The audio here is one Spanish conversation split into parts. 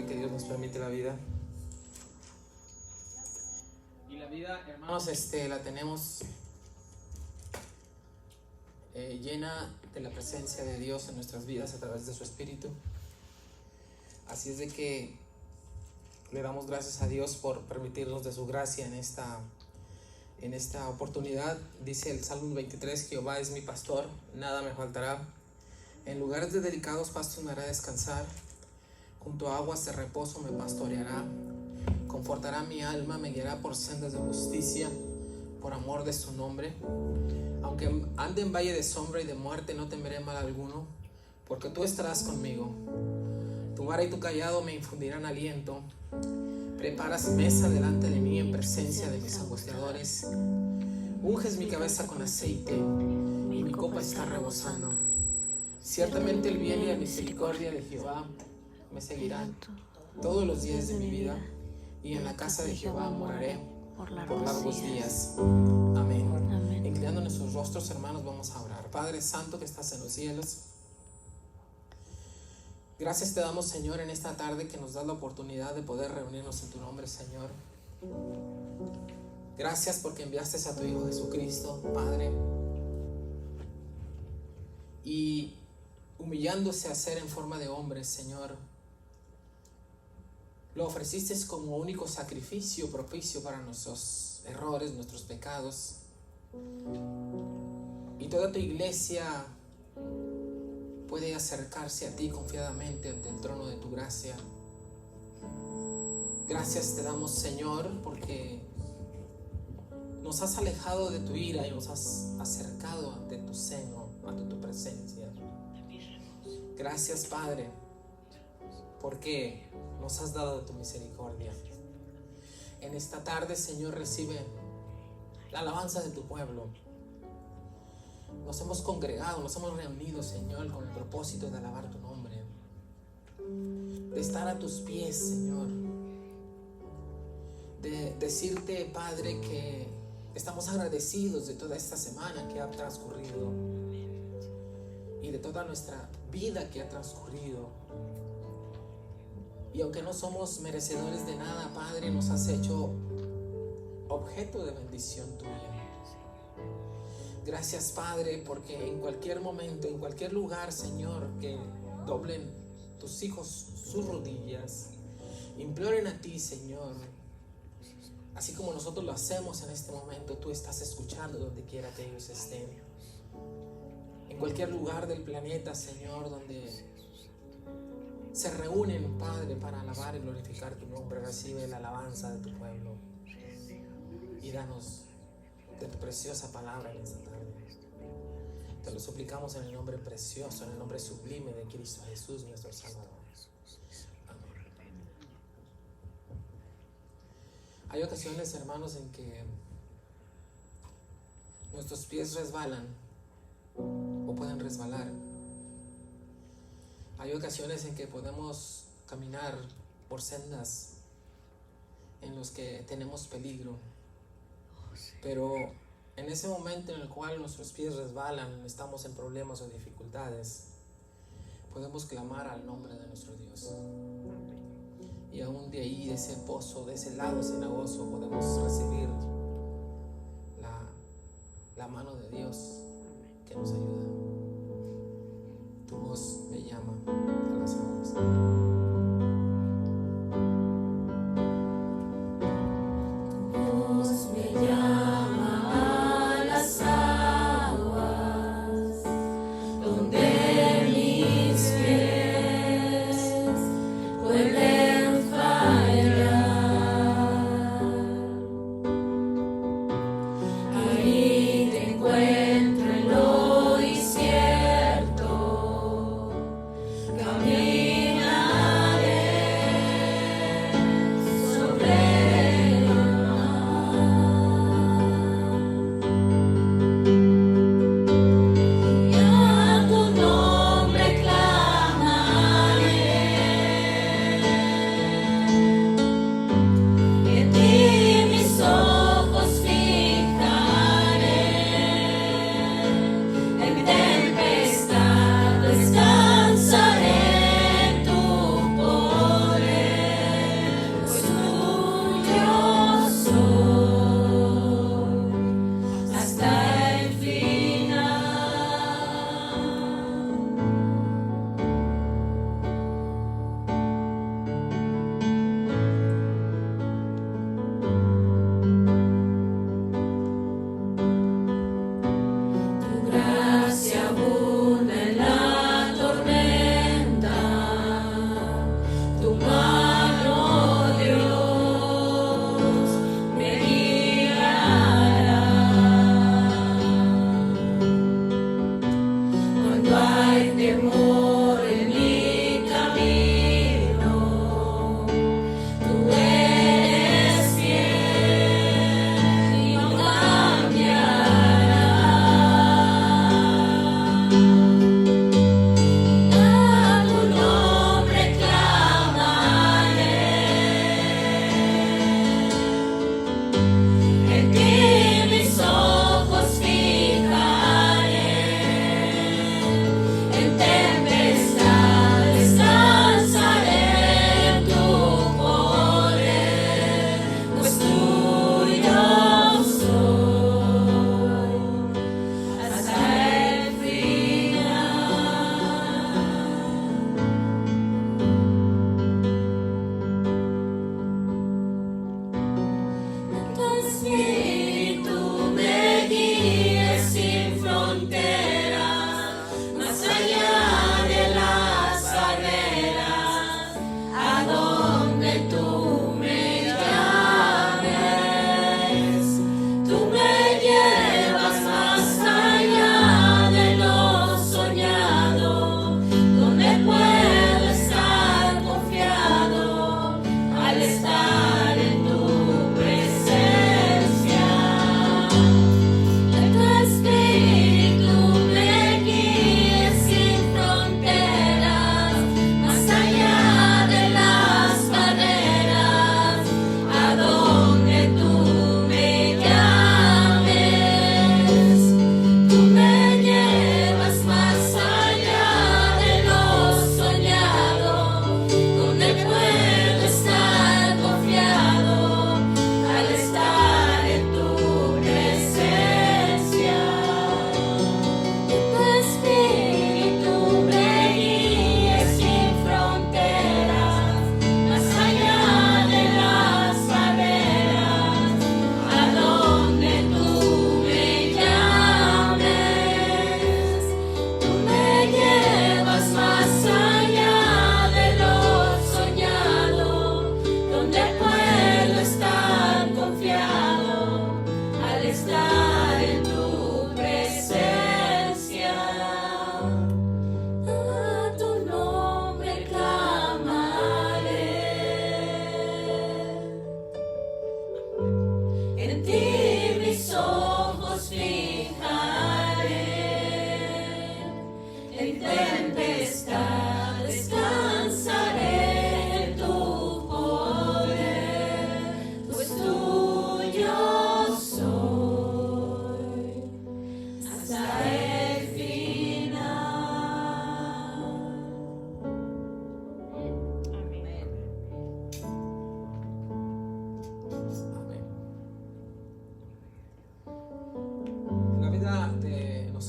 sabe que Dios nos permite la vida. Y la vida, hermanos, la tenemos llena de la presencia de Dios en nuestras vidas a través de su Espíritu. Así es de que le damos gracias a Dios por permitirnos de su gracia en esta oportunidad. Dice el Salmo 23: Jehová es mi pastor, nada me faltará. En lugares de delicados pastos me hará descansar, junto a aguas de reposo me pastoreará. Confortará mi alma, me guiará por sendas de justicia, por amor de su nombre. Aunque ande en valle de sombra y de muerte, no temeré mal alguno, porque tú estarás conmigo. Tu vara y tu cayado me infundirán aliento. Preparas mesa delante de mí en presencia de mis angustiadores. Unges mi cabeza con aceite, y mi copa está rebosando. Ciertamente el bien y la misericordia de Jehová me seguirán todos los días de mi vida, y en la casa de Jehová moraré por largos días. Amén. Inclinando nuestros rostros, hermanos, vamos a orar. Padre Santo que estás en los cielos, gracias te damos, Señor, en esta tarde que nos das la oportunidad de poder reunirnos en tu nombre, Señor. Gracias porque enviaste a tu Hijo Jesucristo, Padre, y humillándose a ser en forma de hombre, Señor, lo ofreciste como único sacrificio propicio para nuestros errores, nuestros pecados. Y toda tu iglesia puede acercarse a ti confiadamente ante el trono de tu gracia. Gracias te damos, Señor, porque nos has alejado de tu ira y nos has acercado ante tu seno, ante tu presencia. Gracias, Padre, porque nos has dado de tu misericordia. En esta tarde, Señor, recibe la alabanza de tu pueblo. Nos hemos congregado, nos hemos reunido, Señor, con el propósito de alabar tu nombre, de estar a tus pies, Señor, de decirte, Padre, que estamos agradecidos de toda esta semana que ha transcurrido y de toda nuestra vida que ha transcurrido. Y aunque no somos merecedores de nada, Padre, nos has hecho objeto de bendición tuya. Gracias, Padre, porque en cualquier momento, en cualquier lugar, Señor, que doblen tus hijos sus rodillas, imploren a ti, Señor, así como nosotros lo hacemos en este momento, tú estás escuchando donde quiera que ellos estén. En cualquier lugar del planeta, Señor, donde se reúnen, Padre, para alabar y glorificar tu nombre, recibe la alabanza de tu pueblo y danos de tu preciosa palabra en esta tarde. Te lo suplicamos en el nombre precioso, en el nombre sublime de Cristo Jesús, nuestro Salvador. Amén. Hay ocasiones, hermanos, en que nuestros pies resbalan o pueden resbalar. Hay ocasiones en que podemos caminar por sendas en los que tenemos peligro, pero en ese momento en el cual nuestros pies resbalan, estamos en problemas o dificultades, podemos clamar al nombre de nuestro Dios. Y aún de ahí, de ese pozo, de ese lago cenagoso, podemos recibir la mano de Dios que nos ayuda. Tu voz me llama a las aguas.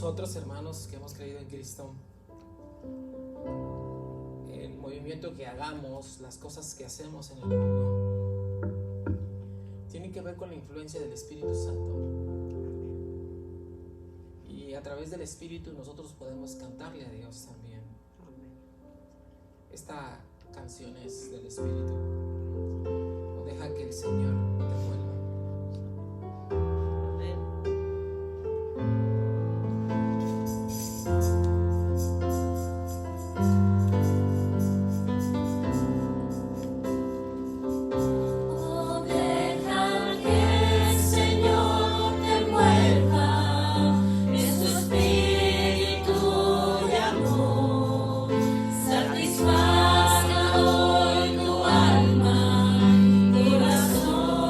nosotros, hermanos, que hemos creído en Cristo, el movimiento que hagamos, las cosas que hacemos en el mundo, tienen que ver con la influencia del Espíritu Santo. Y a través del Espíritu nosotros podemos cantarle a Dios también. Esta canción es del Espíritu. O deja que el Señor te envuelva. Satisfaga hoy tu alma, corazón.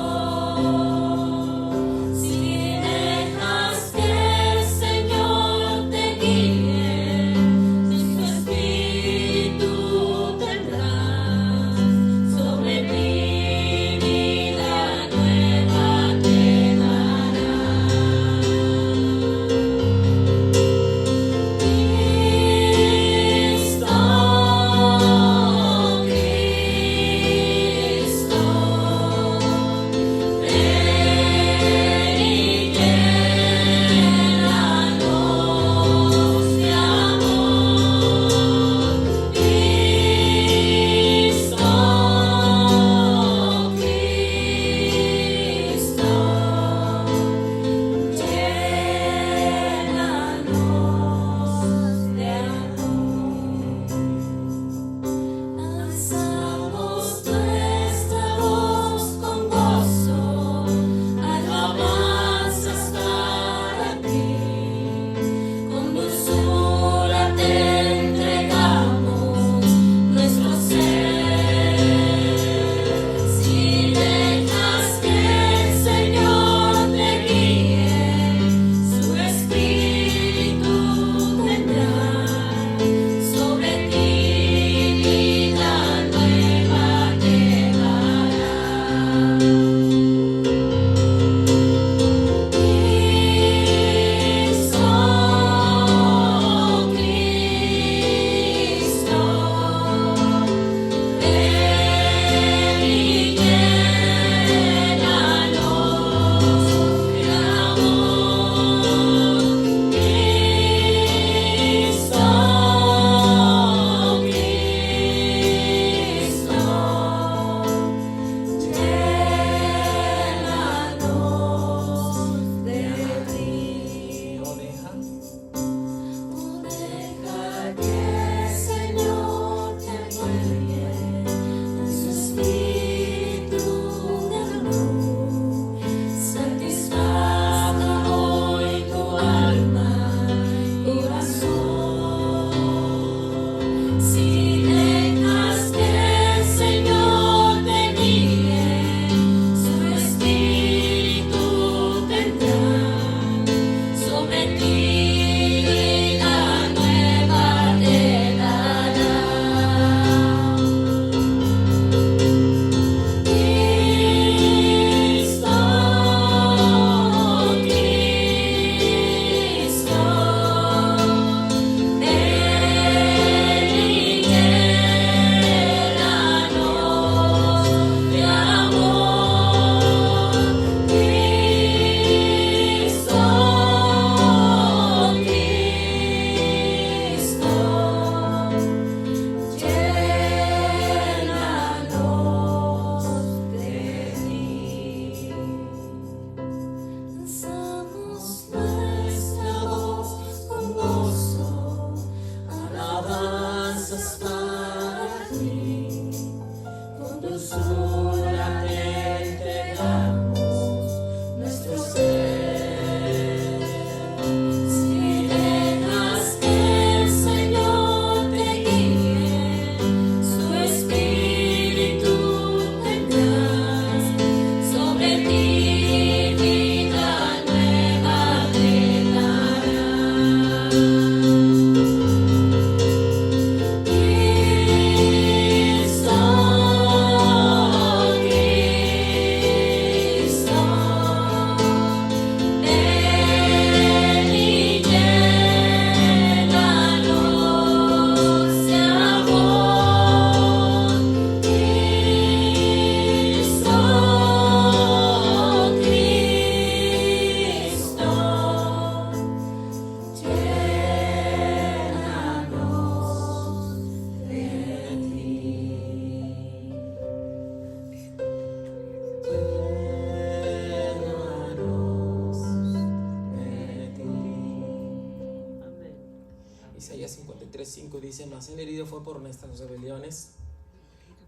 dice: mas él herido fue por nuestras rebeliones,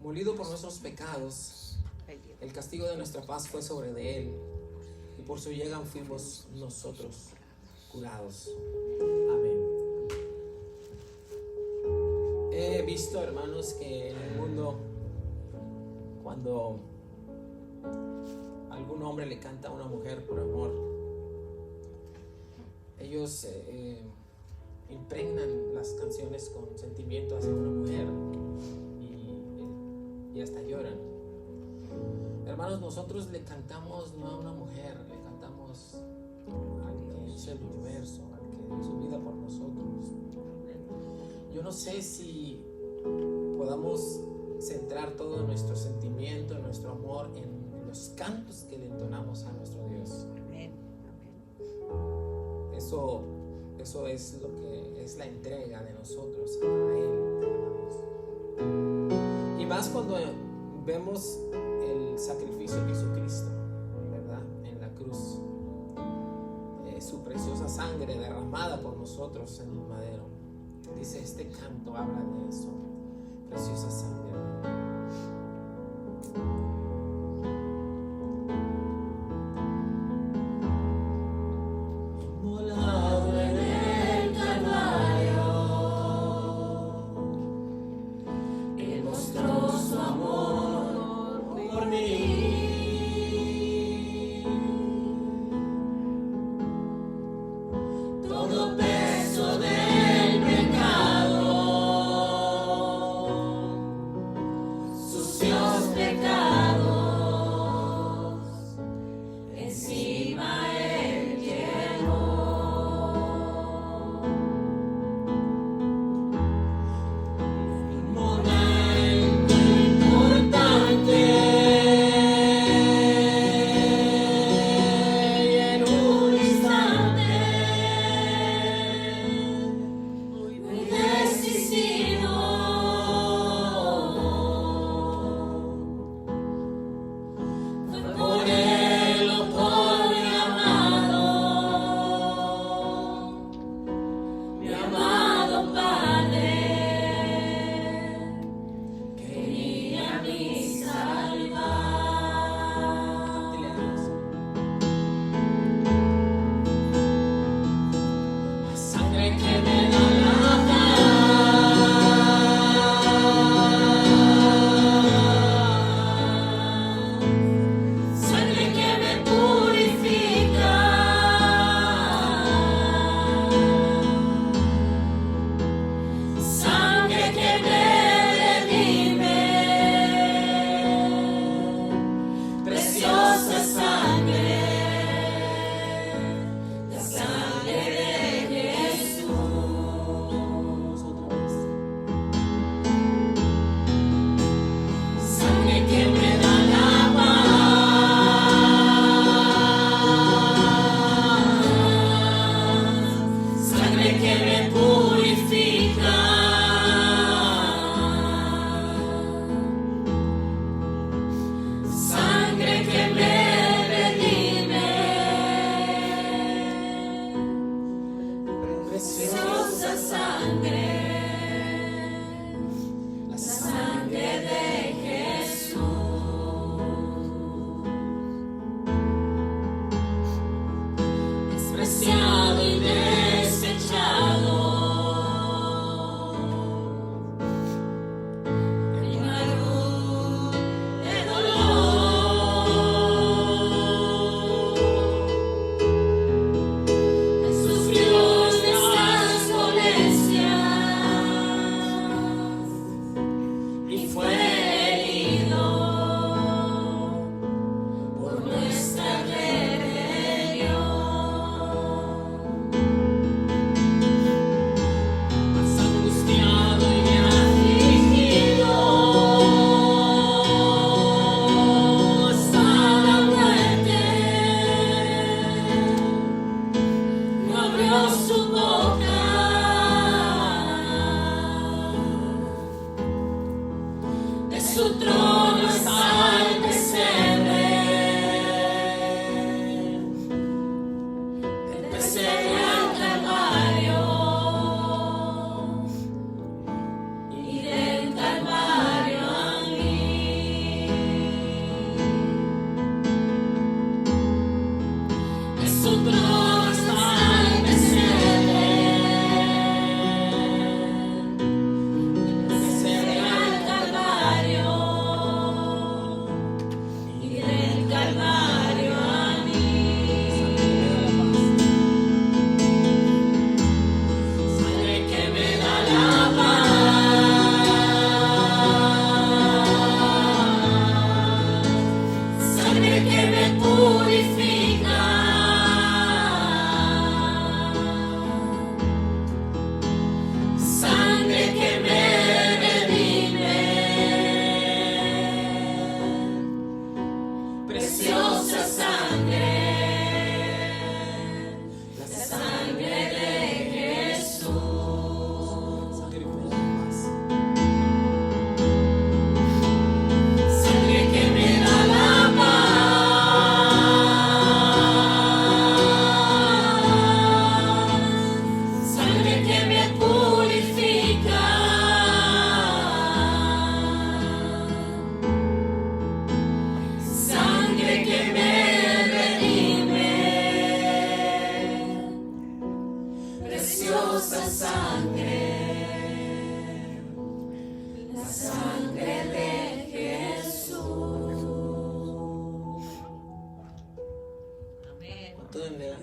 molido por nuestros pecados, el castigo de nuestra paz fue sobre de él, y por su llaga fuimos nosotros curados. Amén. He visto, hermanos, que en el mundo, cuando algún hombre le canta a una mujer por amor, ellos impregnan las canciones con sentimiento hacia una mujer y hasta lloran. Hermanos, nosotros le cantamos no a una mujer, le cantamos al que hizo el universo, al que dio su vida por nosotros. Yo no sé si podamos centrar todo nuestro sentimiento, nuestro amor en los cantos que le entonamos a nuestro Dios. Amén. Eso es lo que es la entrega de nosotros a Él, hermanos. Y más cuando vemos el sacrificio que hizo Cristo, ¿verdad? En la cruz, su preciosa sangre derramada por nosotros en el madero. Dice, este canto habla de eso, preciosa sangre.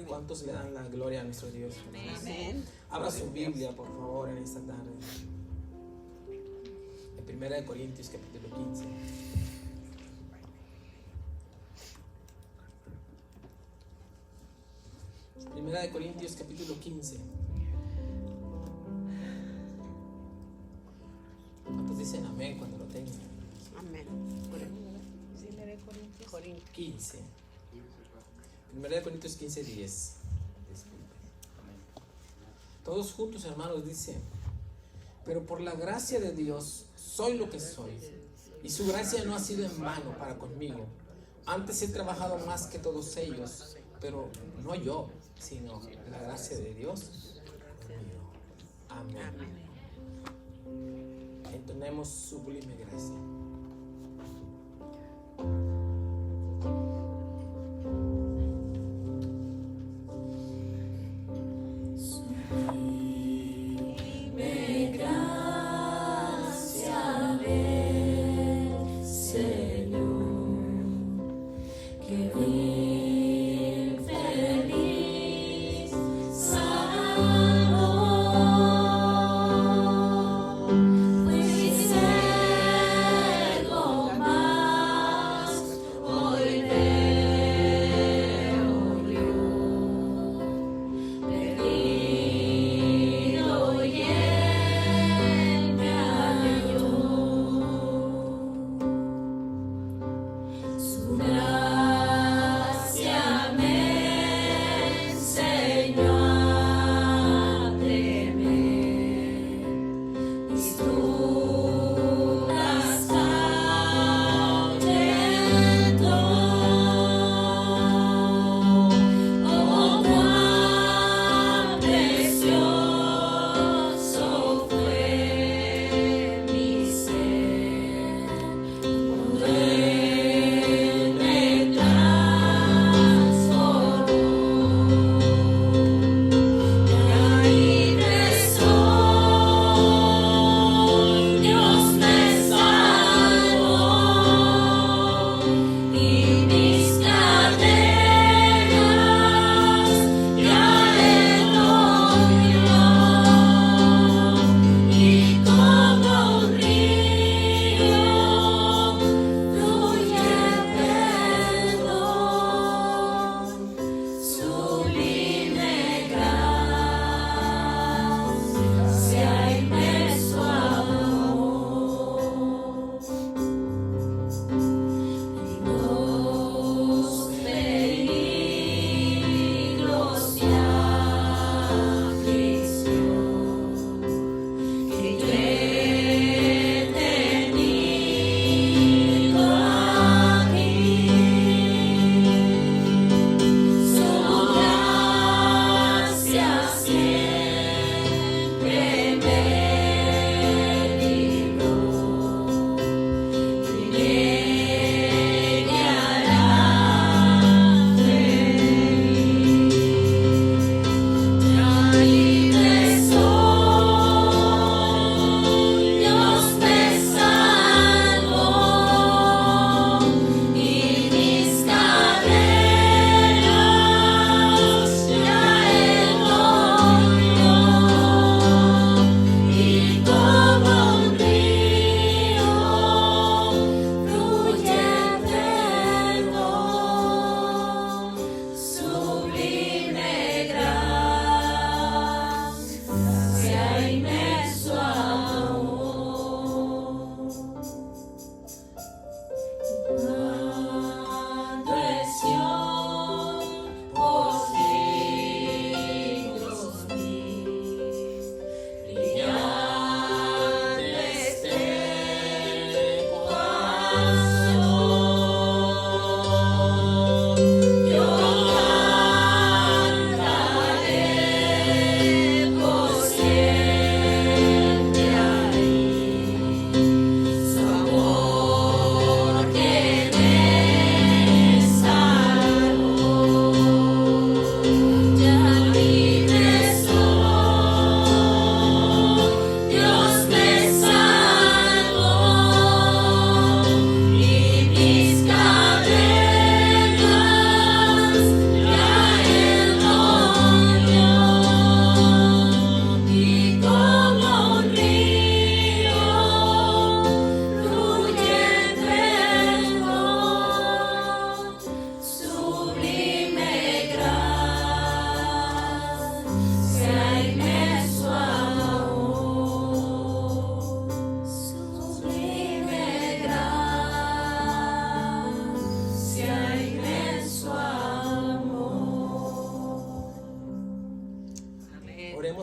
¿Cuántos le dan la gloria a nuestro Dios? Amén. Abra su Biblia, por favor, en esta tarde. En 1 Corintios capítulo 15. Primera de Corintios capítulo 15. ¿Cuántos dicen amén cuando lo tengan? Amén. 15. Primera de Corintios 15, 10. Todos juntos, hermanos, dice: pero por la gracia de Dios soy lo que soy, y su gracia no ha sido en vano para conmigo. Antes he trabajado más que todos ellos, pero no yo, sino la gracia de Dios conmigo. Amén. Entonemos sublime gracia.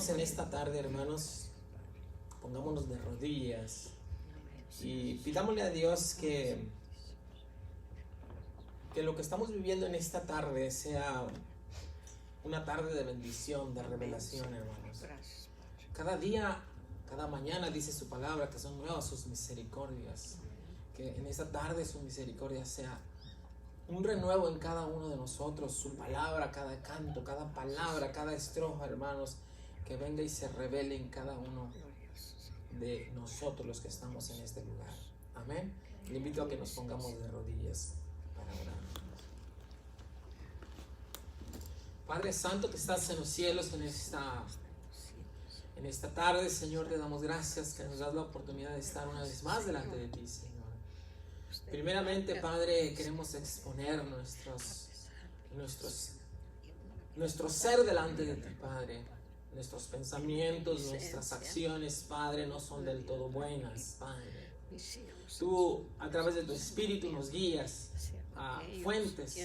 vamos en esta tarde, hermanos, pongámonos de rodillas y pidámosle a Dios que lo que estamos viviendo en esta tarde sea una tarde de bendición, de revelación, hermanos. Cada día, cada mañana dice su palabra que son nuevas sus misericordias. Que en esta tarde su misericordia sea un renuevo en cada uno de nosotros. Su palabra, cada canto, cada palabra, cada estrofa, hermanos, que venga y se revele en cada uno de nosotros los que estamos en este lugar. Amén. Le invito a que nos pongamos de rodillas para orar. Padre Santo que estás en los cielos, en esta tarde, Señor, te damos gracias que nos das la oportunidad de estar una vez más delante de ti, Señor. Primeramente, Padre, queremos exponer nuestro ser delante de ti, Padre. Nuestros pensamientos, nuestras acciones, Padre, no son del todo buenas, Padre. Tú, a través de tu Espíritu, nos guías a fuentes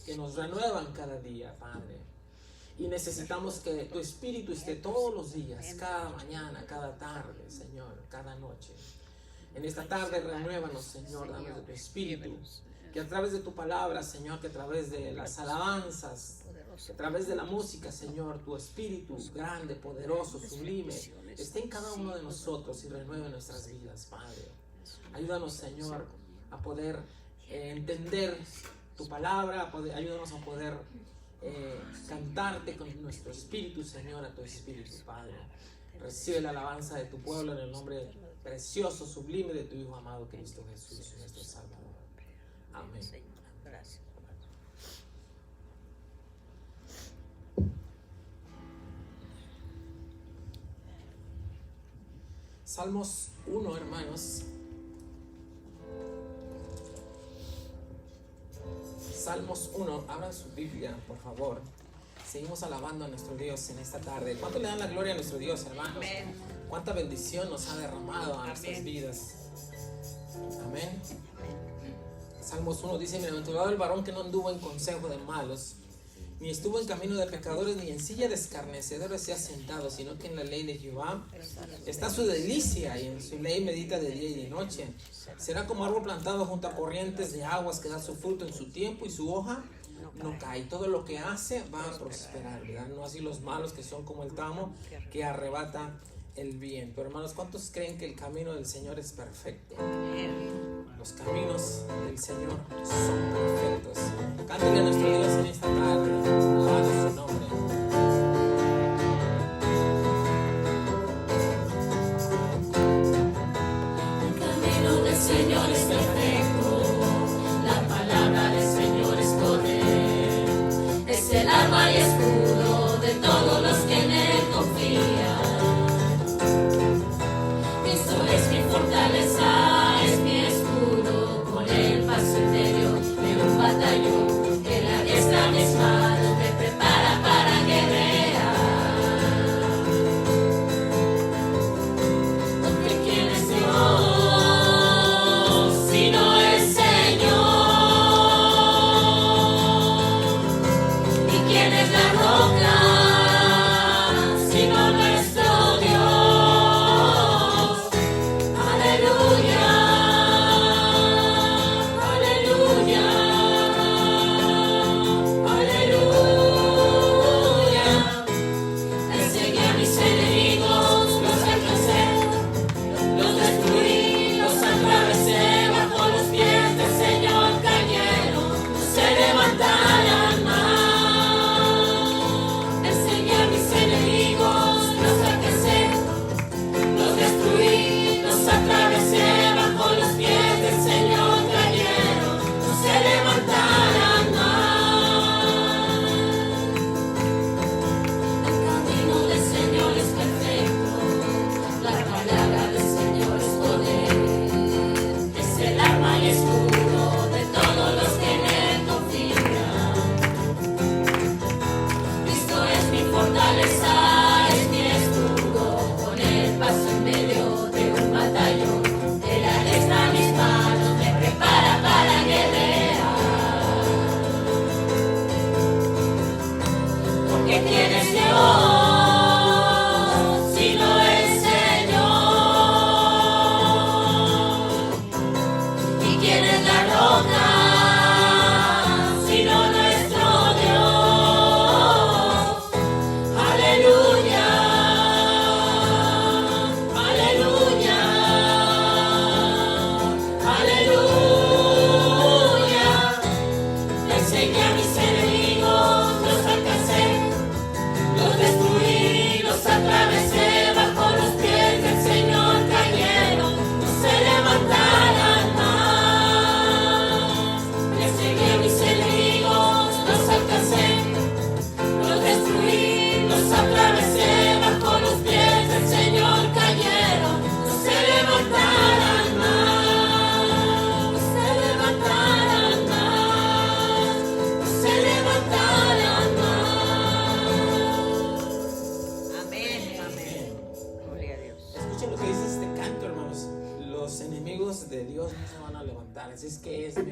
que nos renuevan cada día, Padre. Y necesitamos que tu Espíritu esté todos los días, cada mañana, cada tarde, Señor, cada noche. En esta tarde renuévanos, Señor, danos de tu Espíritu. Que a través de tu palabra, Señor, que a través de las alabanzas, a través de la música, Señor, tu Espíritu grande, poderoso, sublime, esté en cada uno de nosotros y renueve nuestras vidas, Padre. Ayúdanos, Señor, a poder entender tu palabra, ayúdanos a poder cantarte con nuestro espíritu, Señor, a tu Espíritu, Padre. Recibe la alabanza de tu pueblo en el nombre precioso, sublime de tu Hijo amado Cristo Jesús, nuestro Salvador. Amén. Gracias. Salmos 1, hermanos. Salmos 1, abran su Biblia, por favor. Seguimos alabando a nuestro Dios en esta tarde. ¿Cuánto le dan la gloria a nuestro Dios, hermanos? Amén. ¿Cuánta bendición nos ha derramado a nuestras vidas? Amén. Salmos 1 dice: bienaventurado el varón que no anduvo en consejo de malos, ni estuvo en camino de pecadores, ni en silla de escarnecedores se ha sentado, sino que en la ley de Jehová está su delicia, y en su ley medita de día y de noche. Será como árbol plantado junto a corrientes de aguas, que da su fruto en su tiempo y su hoja no cae. Todo lo que hace va a prosperar, ¿verdad? No así los malos, que son como el tamo que arrebata el viento. Hermanos, ¿cuántos creen que el camino del Señor es perfecto? Los caminos del Señor son perfectos. Cántenle a nuestro Dios en esta tarde, alabando su nombre. El camino del Señor es perfecto, la palabra del Señor es poder, es el arma y escudo de todos los que en él confían. Cristo es mi fortaleza, es mi escudo, con el paso interior de un batallón, que la diestra me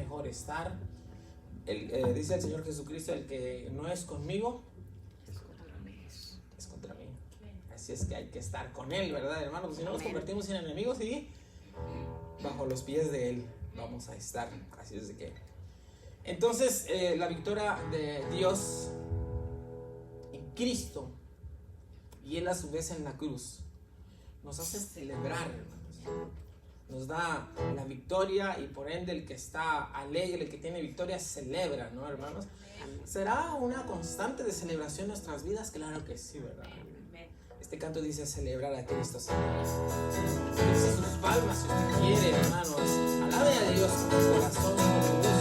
mejor estar. Dice el Señor Jesucristo, el que no es conmigo es contra mí. Así es que hay que estar con Él, ¿verdad, hermanos? Si no nos convertimos en enemigos, y bajo los pies de Él vamos a estar. Así es de que entonces la victoria de Dios en Cristo y Él a su vez en la cruz nos hace celebrar, hermanos. Nos da la victoria y por ende el que está alegre, el que tiene victoria, celebra, ¿no, hermanos? ¿Será una constante de celebración en nuestras vidas? Claro que sí, ¿verdad? Este canto dice celebrar a Cristo, Señor. Dice sus palmas si usted quiere, hermanos. Alabe a Dios con su corazón, con su gusto.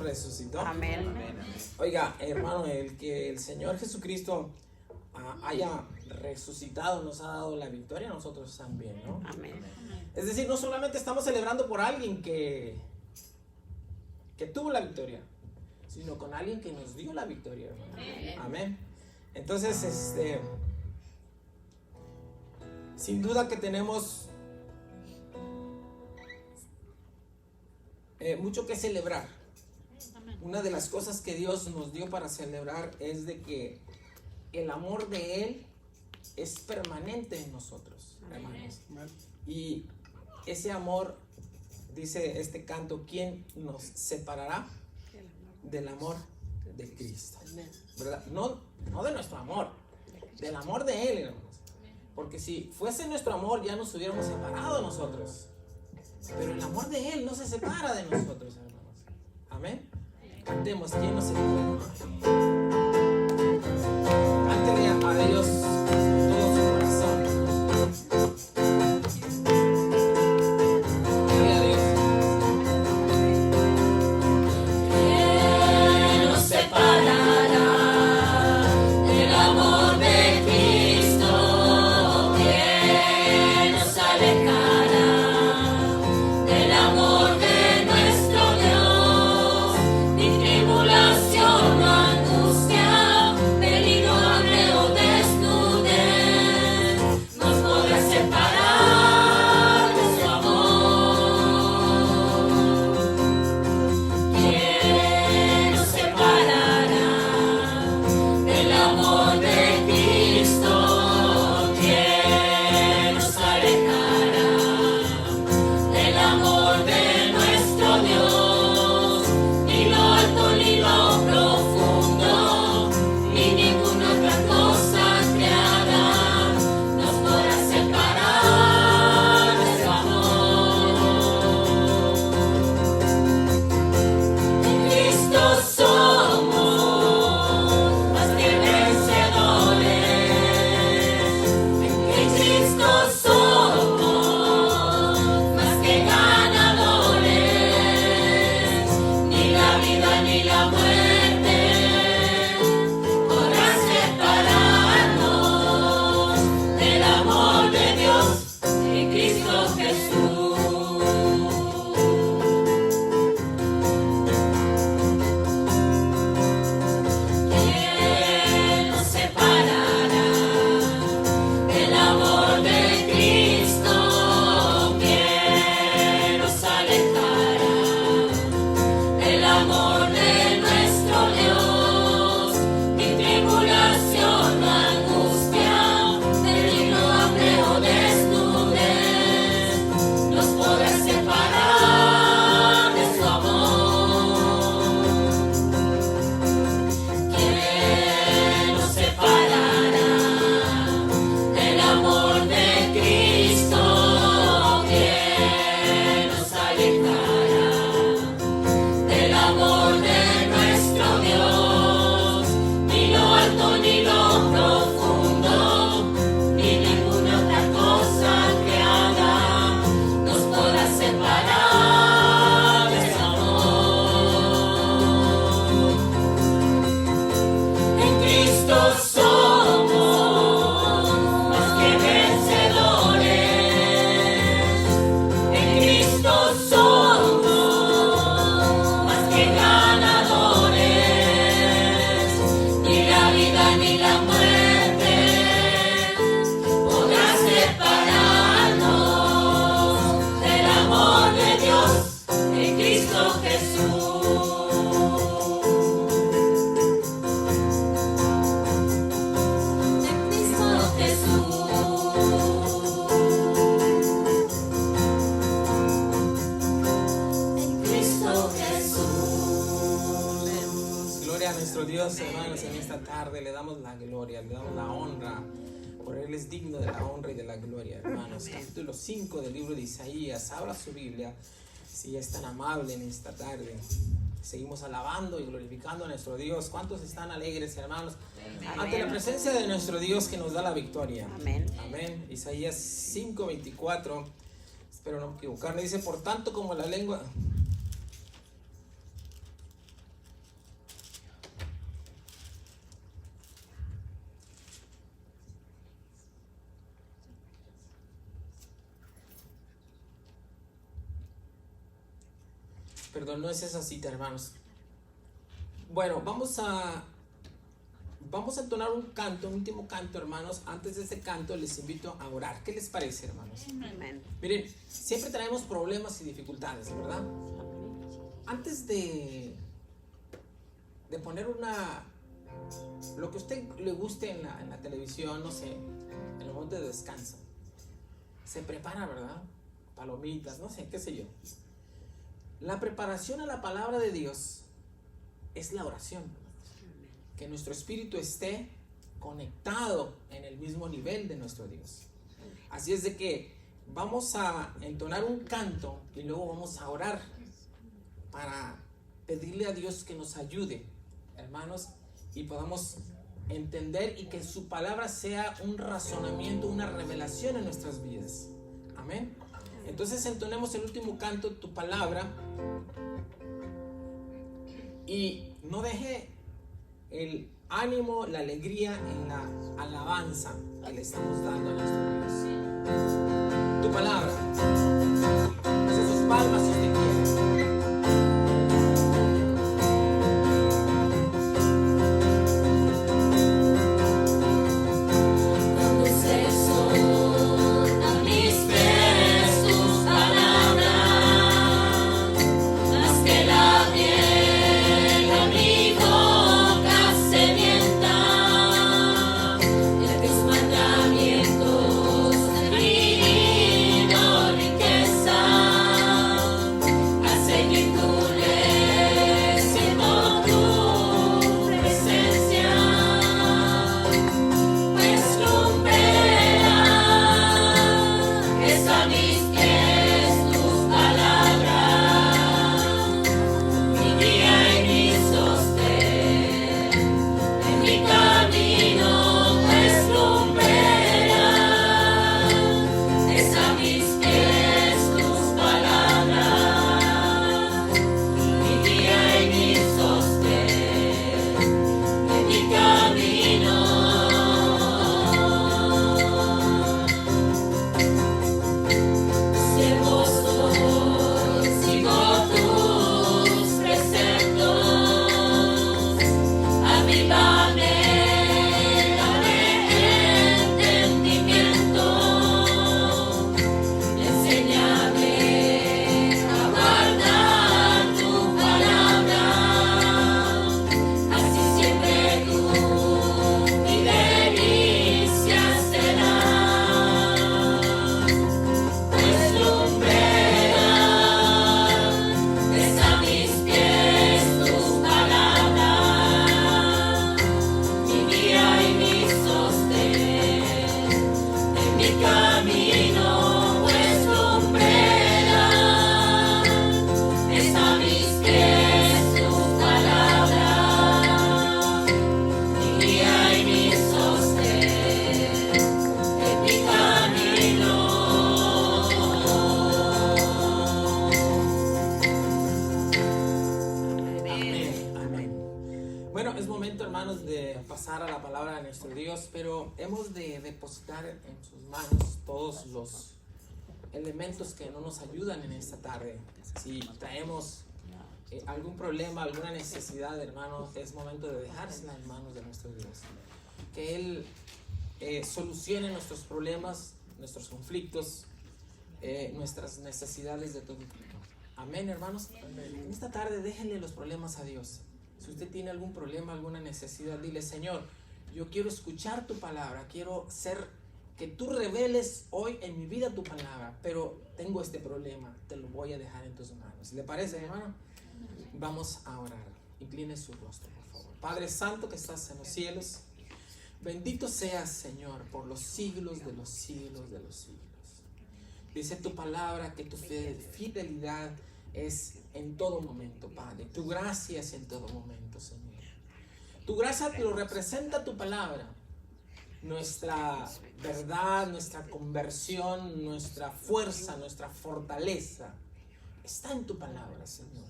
Resucitó. Amén. Oiga, hermano, el que el Señor Jesucristo haya resucitado nos ha dado la victoria a nosotros también, ¿no? Amén. Es decir, no solamente estamos celebrando por alguien que tuvo la victoria, sino con alguien que nos dio la victoria, hermano. Amén. Entonces, sin duda que tenemos mucho que celebrar. Una de las cosas que Dios nos dio para celebrar es de que el amor de Él es permanente en nosotros, hermanos. Y ese amor, dice este canto, ¿quién nos separará del amor de Cristo? ¿Verdad? No de nuestro amor, del amor de Él, hermanos. Porque si fuese nuestro amor ya nos hubiéramos separado nosotros. Pero el amor de Él no se separa de nosotros, hermanos. Amén. Cantemos, ¿quién nos separa? Cántele a Dios todo su corazón. Dile a Dios. ¿Quién nos separará del amor de Cristo? ¿Quién nos alejará del amor de nuestro Dios? Ni tribulación o angustia, peligro, hambre o desnudez. nuestro Dios, hermanos, en esta tarde. Le damos la gloria, le damos la honra. Por Él es digno de la honra y de la gloria, hermanos. Capítulo 5 del libro de Isaías. Abra su Biblia, si es tan amable en esta tarde. Seguimos alabando y glorificando a nuestro Dios. ¿Cuántos están alegres, hermanos? Amén. Ante la presencia de nuestro Dios que nos da la victoria. Amén. Amén. Isaías 5:24. Espero no equivocarme. Dice, por tanto como la lengua... Perdón, no es esa cita, hermanos. Bueno, vamos a entonar un canto, un último canto, hermanos. Antes de ese canto les invito a orar. ¿Qué les parece, hermanos? Amén. Miren, siempre traemos problemas y dificultades, ¿verdad? Antes de poner lo que a usted le guste en la televisión, no sé, en el momento de descanso, se prepara, ¿verdad? Palomitas, no sé, qué sé yo. La preparación a la palabra de Dios es la oración. Que nuestro espíritu esté conectado en el mismo nivel de nuestro Dios. Así es de que vamos a entonar un canto y luego vamos a orar para pedirle a Dios que nos ayude, hermanos, y podamos entender y que su palabra sea un razonamiento, una revelación en nuestras vidas. Amén. Entonces entonemos el último canto, tu palabra, y no deje el ánimo, la alegría en la alabanza que le estamos dando a nuestro Dios. Tu palabra, hace sus palmas si usted quiere. Pero hemos de depositar en sus manos todos los elementos que no nos ayudan en esta tarde. Si traemos algún problema, alguna necesidad, hermanos, es momento de dejársela en manos de nuestro Dios. Que Él solucione nuestros problemas, nuestros conflictos, nuestras necesidades de todo tipo. Amén, hermanos. En esta tarde déjenle los problemas a Dios. Si usted tiene algún problema, alguna necesidad, dile: Señor, yo quiero escuchar tu palabra, quiero que tú reveles hoy en mi vida tu palabra, pero tengo este problema, te lo voy a dejar en tus manos. ¿Le parece, hermano? Vamos a orar. Incline su rostro, por favor. Padre Santo que estás en los cielos, bendito seas, Señor, por los siglos de los siglos de los siglos. Dice tu palabra que tu fidelidad es en todo momento, Padre. Tu gracia es en todo momento, Señor. Tu gracia te lo representa tu palabra. Nuestra verdad, nuestra conversión, nuestra fuerza, nuestra fortaleza está en tu palabra, Señor.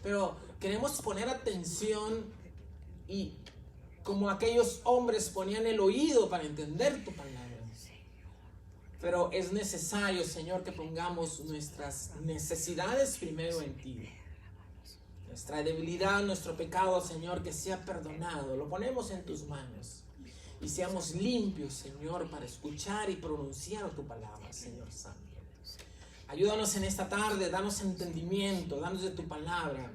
Pero queremos poner atención y como aquellos hombres ponían el oído para entender tu palabra. Pero es necesario, Señor, que pongamos nuestras necesidades primero en ti. Nuestra debilidad, nuestro pecado, Señor, que sea perdonado. Lo ponemos en tus manos. Y seamos limpios, Señor, para escuchar y pronunciar tu palabra, Señor Santo. Ayúdanos en esta tarde, danos entendimiento, danos de tu palabra.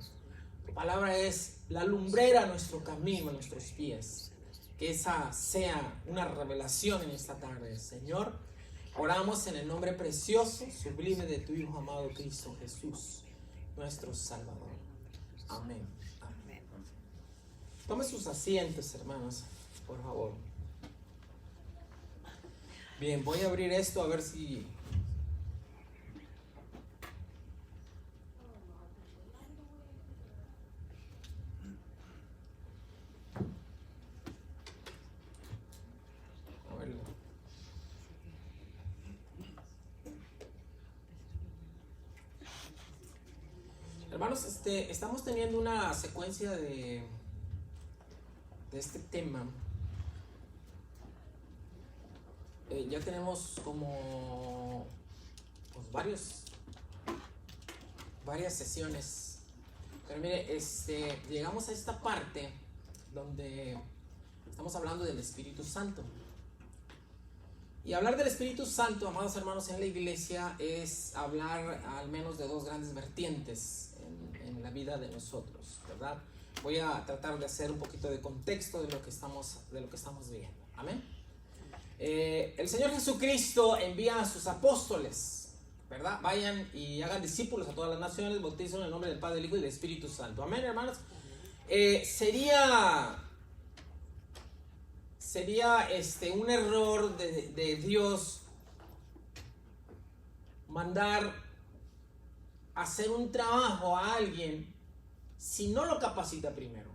Tu palabra es la lumbrera a nuestro camino, a nuestros pies. Que esa sea una revelación en esta tarde, Señor. Oramos en el nombre precioso, sublime de tu Hijo amado Cristo Jesús, nuestro Salvador. Amén. Amén. Tome sus asientos, hermanos, por favor. Bien, voy a abrir esto a ver si... A ver. Hermanos, estamos teniendo una secuencia de este tema. Ya tenemos como pues, varias sesiones. Pero mire, llegamos a esta parte donde estamos hablando del Espíritu Santo. Y hablar del Espíritu Santo, amados hermanos, en la iglesia es hablar al menos de dos grandes vertientes en la vida de nosotros, ¿verdad? Voy a tratar de hacer un poquito de contexto de lo que estamos viendo. Amén. El Señor Jesucristo envía a sus apóstoles, ¿verdad? Vayan y hagan discípulos a todas las naciones, bauticen en el nombre del Padre, del Hijo y del Espíritu Santo. Amén, hermanos. Sería un error de Dios mandar hacer un trabajo a alguien si no lo capacita primero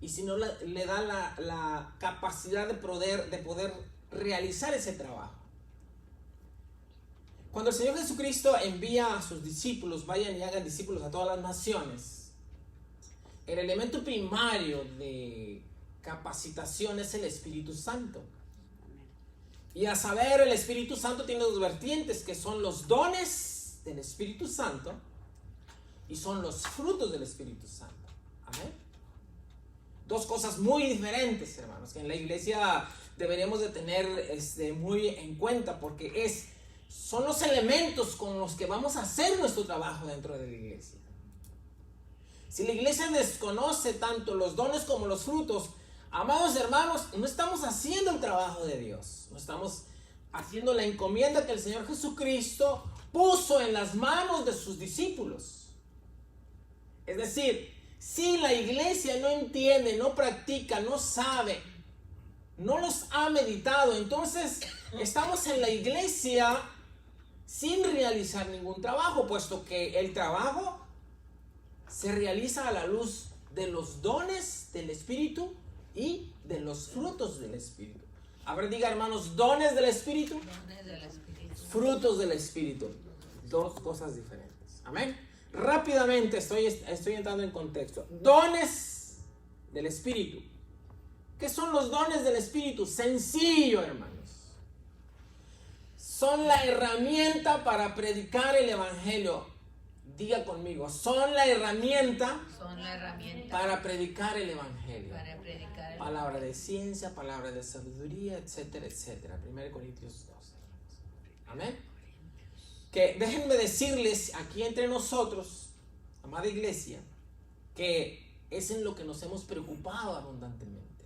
y si no le da la capacidad de poder realizar ese trabajo. Cuando el Señor Jesucristo envía a sus discípulos, vayan y hagan discípulos a todas las naciones, el elemento primario de capacitación es el Espíritu Santo. Y a saber, el Espíritu Santo tiene dos vertientes, que son los dones del Espíritu Santo y son los frutos del Espíritu Santo. Amén. Dos cosas muy diferentes, hermanos, que en la iglesia deberíamos de tener muy en cuenta, porque son los elementos con los que vamos a hacer nuestro trabajo dentro de la iglesia. Si la iglesia desconoce tanto los dones como los frutos, amados hermanos, no estamos haciendo el trabajo de Dios. No estamos haciendo la encomienda que el Señor Jesucristo puso en las manos de sus discípulos. Es decir, si la iglesia no entiende, no practica, no sabe, no los ha meditado, entonces estamos en la iglesia sin realizar ningún trabajo, puesto que el trabajo se realiza a la luz de los dones del Espíritu y de los frutos del Espíritu. A ver, diga, hermanos, dones del Espíritu, frutos del Espíritu. Dos cosas diferentes. Amén. Rápidamente estoy entrando en contexto. Dones del Espíritu. ¿Qué son los dones del Espíritu? Sencillo, hermanos. Son la herramienta para predicar el Evangelio. Diga conmigo, son la herramienta para predicar el Evangelio. Palabra de ciencia, palabra de sabiduría, etcétera, etcétera. 1 Corintios 12. Amén. Que déjenme decirles aquí entre nosotros, amada iglesia, que es en lo que nos hemos preocupado abundantemente.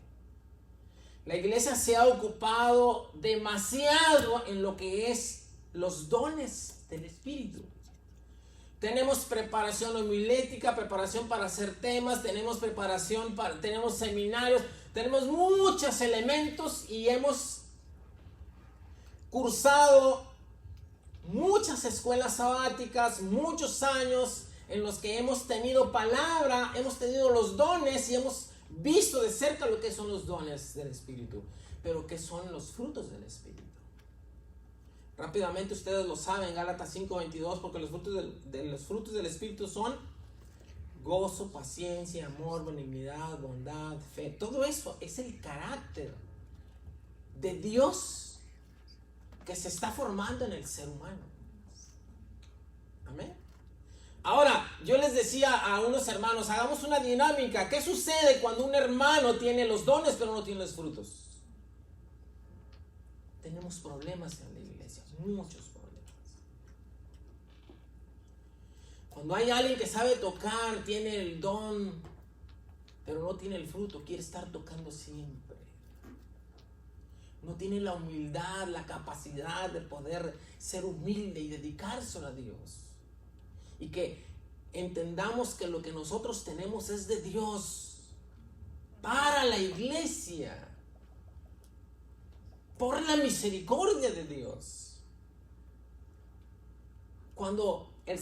La iglesia se ha ocupado demasiado en lo que es los dones del Espíritu. Tenemos preparación homilética, preparación para hacer temas, tenemos tenemos seminarios, tenemos muchos elementos y hemos cursado muchas escuelas sabáticas, muchos años en los que hemos tenido palabra, hemos tenido los dones y hemos visto de cerca lo que son los dones del Espíritu, pero ¿qué son los frutos del Espíritu? Rápidamente ustedes lo saben, Gálatas 5:22, porque los frutos del Espíritu son gozo, paciencia, amor, benignidad, bondad, fe. Todo eso es el carácter de Dios que se está formando en el ser humano. Amén. Ahora, yo les decía a unos hermanos, hagamos una dinámica. ¿Qué sucede cuando un hermano tiene los dones pero no tiene los frutos? Tenemos problemas en la iglesia, muchos problemas. Cuando hay alguien que sabe tocar, tiene el don, pero no tiene el fruto, quiere estar tocando siempre. No tiene la humildad, la capacidad de poder ser humilde y dedicárselo a Dios. Y que entendamos que lo que nosotros tenemos es de Dios, para la iglesia, por la misericordia de Dios. Cuando el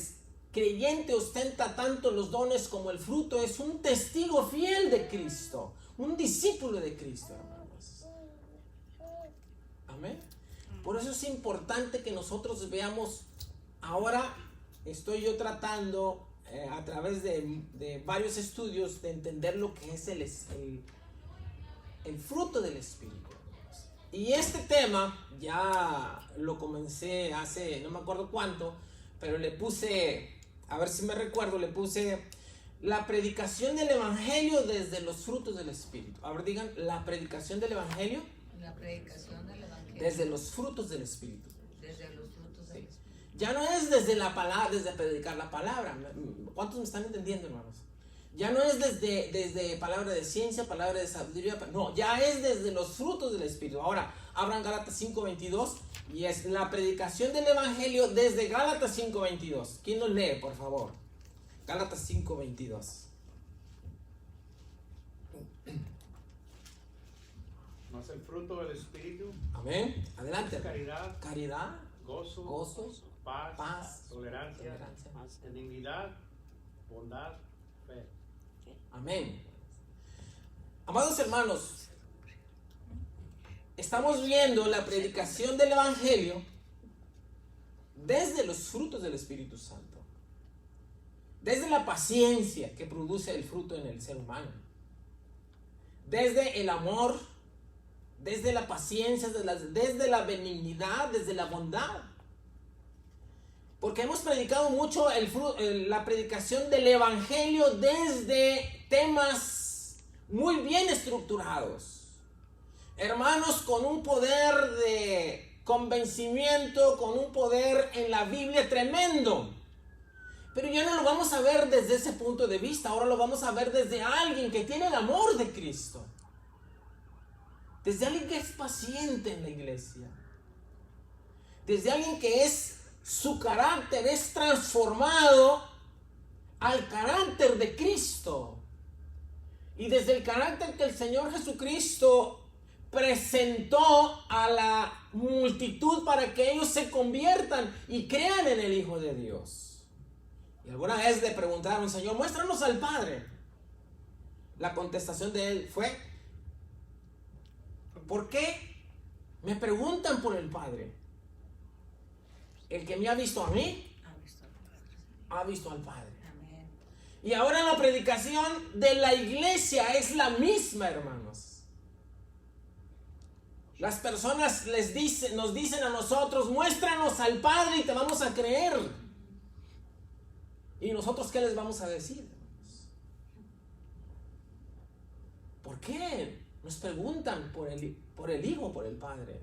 creyente ostenta tanto los dones como el fruto, es un testigo fiel de Cristo, un discípulo de Cristo, hermanos. Amén. Por eso es importante que nosotros veamos. Ahora estoy yo tratando a través de varios estudios de entender lo que es el fruto del Espíritu. Y este tema ya lo comencé hace no me acuerdo cuánto, pero le puse, a ver si me recuerdo, le puse la predicación del Evangelio desde los frutos del Espíritu. A ver, digan, la predicación del Evangelio. La predicación del Evangelio. Desde los frutos del Espíritu. Desde los frutos del Espíritu. Ya no es desde la palabra, desde predicar la palabra. ¿Cuántos me están entendiendo, hermanos? Ya no es desde palabra de ciencia, palabra de sabiduría. No, ya es desde los frutos del Espíritu. Ahora, abran Gálatas 5:22 y es la predicación del Evangelio desde Gálatas 5:22. ¿Quién nos lee, por favor? Gálatas 5:22. Mas el fruto del Espíritu. Amén. Adelante. Caridad, gozo, paz, tolerancia, benignidad, bondad, fe. Amén. Amados hermanos, estamos viendo la predicación del Evangelio desde los frutos del Espíritu Santo, desde la paciencia que produce el fruto en el ser humano, desde el amor, desde la paciencia, desde la benignidad, desde la bondad. Porque hemos predicado mucho la predicación del Evangelio desde temas muy bien estructurados. Hermanos, con un poder de convencimiento, con un poder en la Biblia tremendo. Pero ya no lo vamos a ver desde ese punto de vista. Ahora lo vamos a ver desde alguien que tiene el amor de Cristo. Desde alguien que es paciente en la iglesia. Desde alguien que su carácter es transformado al carácter de Cristo. Y desde el carácter que el Señor Jesucristo presentó a la multitud para que ellos se conviertan y crean en el Hijo de Dios. Y alguna vez le preguntaron, Señor, muéstranos al Padre. La contestación de él fue, ¿por qué me preguntan por el Padre? El que me ha visto a mí, ha visto al Padre. Amén. Y ahora la predicación de la iglesia es la misma, hermanos. Las personas nos dicen a nosotros, muéstranos al Padre y te vamos a creer. ¿Y nosotros qué les vamos a decir, hermanos? ¿Por qué nos preguntan por el Hijo, por el Padre?